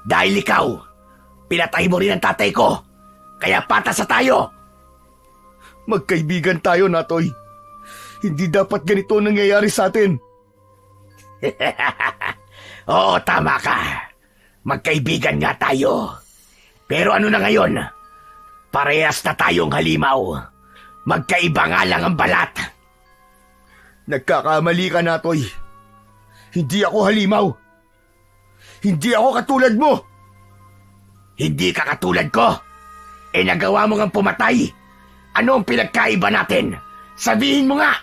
Dahil ikaw, pinatay mo rin ang tatay ko. Kaya patas sa tayo. Magkaibigan tayo, Natoy. Hindi dapat ganito nangyayari sa atin. Oo, tama ka. Magkaibigan nga tayo. Pero ano na ngayon? Parehas na tayong halimaw. Magkaiba nga lang ang balat. Nagkakamali ka, Natoy. Hindi ako halimaw. Hindi ako katulad mo. Hindi ka katulad ko. Nagawa mo ngang pumatay. Ano ang pinagkaiba natin? Sabihin mo nga.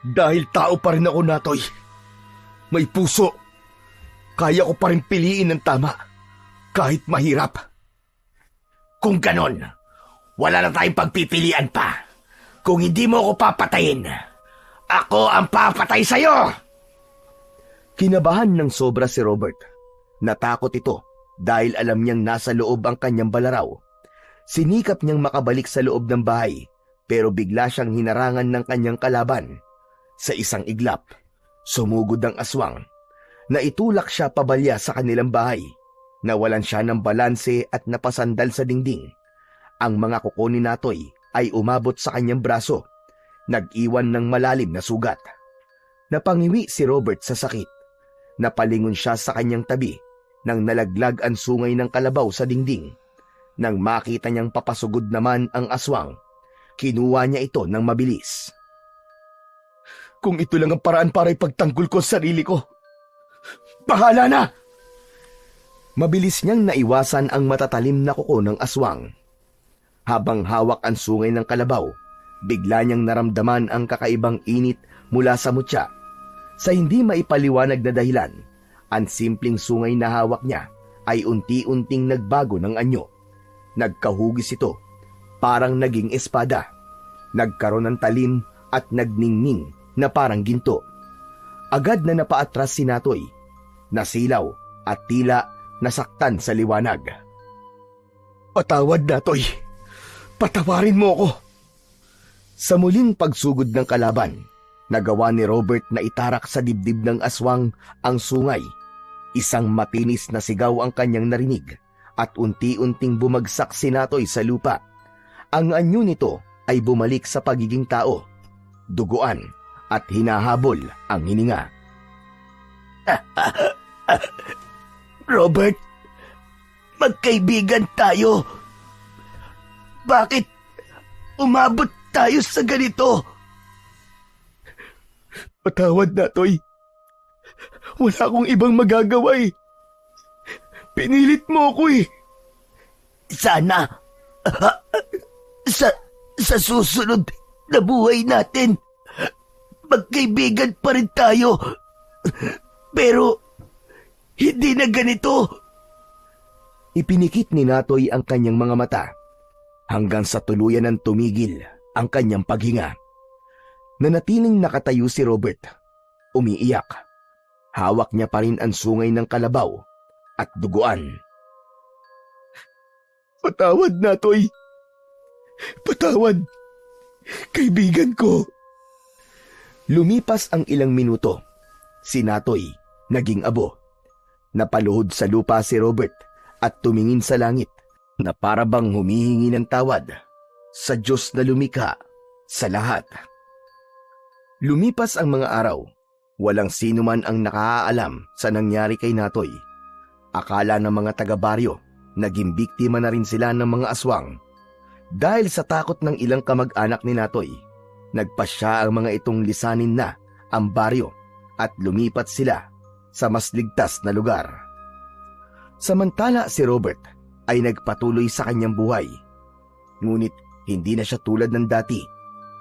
Dahil tao pa rin ako, Natoy. May puso. Kaya ko pa rin piliin ng tama. Kahit mahirap. Kung ganon, wala na tayong pagpipilian pa. Kung hindi mo ako papatayin, ako ang papatay sa'yo! Kinabahan ng sobra si Robert. Natakot ito dahil alam niyang nasa loob ang kanyang balaraw. Sinikap niyang makabalik sa loob ng bahay pero bigla siyang hinarangan ng kanyang kalaban. Sa isang iglap, sumugod ang aswang. Naitulak siya pabalya sa kanilang bahay. Nawalan siya ng balanse at napasandal sa dingding. Ang mga kuko ni Natoy ay umabot sa kanyang braso. Nag-iwan ng malalim na sugat. Napangiwi si Robert sa sakit. Napalingon siya sa kanyang tabi nang nalaglag ang sungay ng kalabaw sa dingding. Nang makita niyang papasugod naman ang aswang, kinuha niya ito ng mabilis. Kung ito lang ang paraan para ipagtanggol ko sa sarili ko, bahala na! Mabilis niyang naiwasan ang matatalim na kuko ng aswang. Habang hawak ang sungay ng kalabaw, bigla niyang naramdaman ang kakaibang init mula sa mutya. Sa hindi maipaliwanag na dahilan, ang simpleng sungay na hawak niya ay unti-unting nagbago ng anyo. Nagkahugis ito, parang naging espada. Nagkaroon ng talim at nagningning na parang ginto. Agad na napaatras si Natoy, nasilaw at tila nasaktan sa liwanag. Patawad, Natoy. Patawarin mo ako. Sa muling pagsugod ng kalaban, nagawa ni Robert na itarak sa dibdib ng aswang ang sungay. Isang matinis na sigaw ang kanyang narinig at unti-unting bumagsak si Natoy sa lupa. Ang anyo nito ay bumalik sa pagiging tao, duguan at hinahabol ang hininga. Robert, magkaibigan tayo. Bakit umabot tayo sa ganito? Patawad, Natoy. Wala akong ibang magagawa eh. Pinilit mo ako eh. Sana sa susunod na buhay natin, magkaibigan pa rin tayo. Pero hindi na ganito. Ipinikit ni Natoy ang kanyang mga mata hanggang sa tuluyan ng tumigil ang kanyang paghinga. Nanatiling nakatayo si Robert, umiiyak. Hawak niya pa rin ang sungay ng kalabaw at duguan. Patawad, Natoy. Patawad. Kaibigan ko. Lumipas ang ilang minuto. Si Natoy naging abo. Napaluhod sa lupa si Robert at tumingin sa langit na para bang humihingi ng tawad sa Diyos na lumikha sa lahat. Lumipas ang mga araw. Walang sino man ang nakaalam sa nangyari kay Natoy. Akala ng mga taga-baryo, naging biktima na rin sila ng mga aswang. Dahil sa takot ng ilang kamag-anak ni Natoy, nagpasya ang mga itong lisanin na ang baryo at lumipat sila sa mas ligtas na lugar. Samantala si Robert ay nagpatuloy sa kanyang buhay. Ngunit hindi na siya tulad ng dati.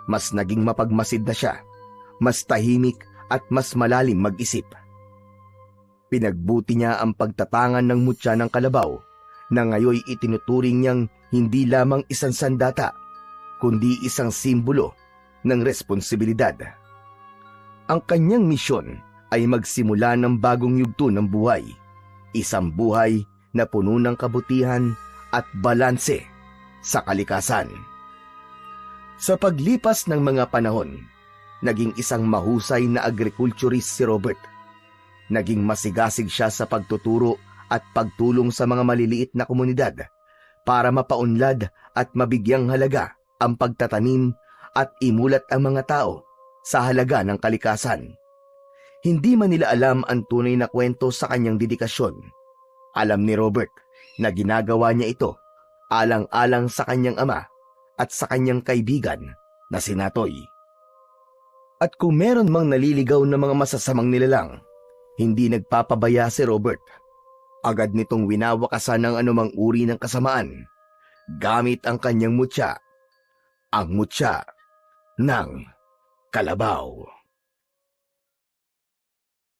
Mas naging mapagmasid na siya. Mas tahimik at mas malalim mag-isip. Pinagbuti niya ang pagtatangan ng mutya ng kalabaw na ngayoy itinuturing niyang hindi lamang isang sandata, kundi isang simbolo ng responsibilidad. Ang kanyang misyon ay magsimula ng bagong yugto ng buhay, isang buhay na puno ng kabutihan at balanse sa kalikasan. Sa paglipas ng mga panahon, naging isang mahusay na agriculturist si Robert. Naging masigasig siya sa pagtuturo at pagtulong sa mga maliliit na komunidad para mapaunlad at mabigyang halaga ang pagtatanim at imulat ang mga tao sa halaga ng kalikasan. Hindi man nila alam ang tunay na kwento sa kanyang dedikasyon. Alam ni Robert na ginagawa niya ito alang-alang sa kanyang ama at sa kanyang kaibigan na si Natoy. At kung meron mang naliligaw na mga masasamang nilalang, hindi nagpapabaya si Robert. Agad nitong winawakasan ng anumang uri ng kasamaan gamit ang kanyang mutya, ang mutya ng kalabaw.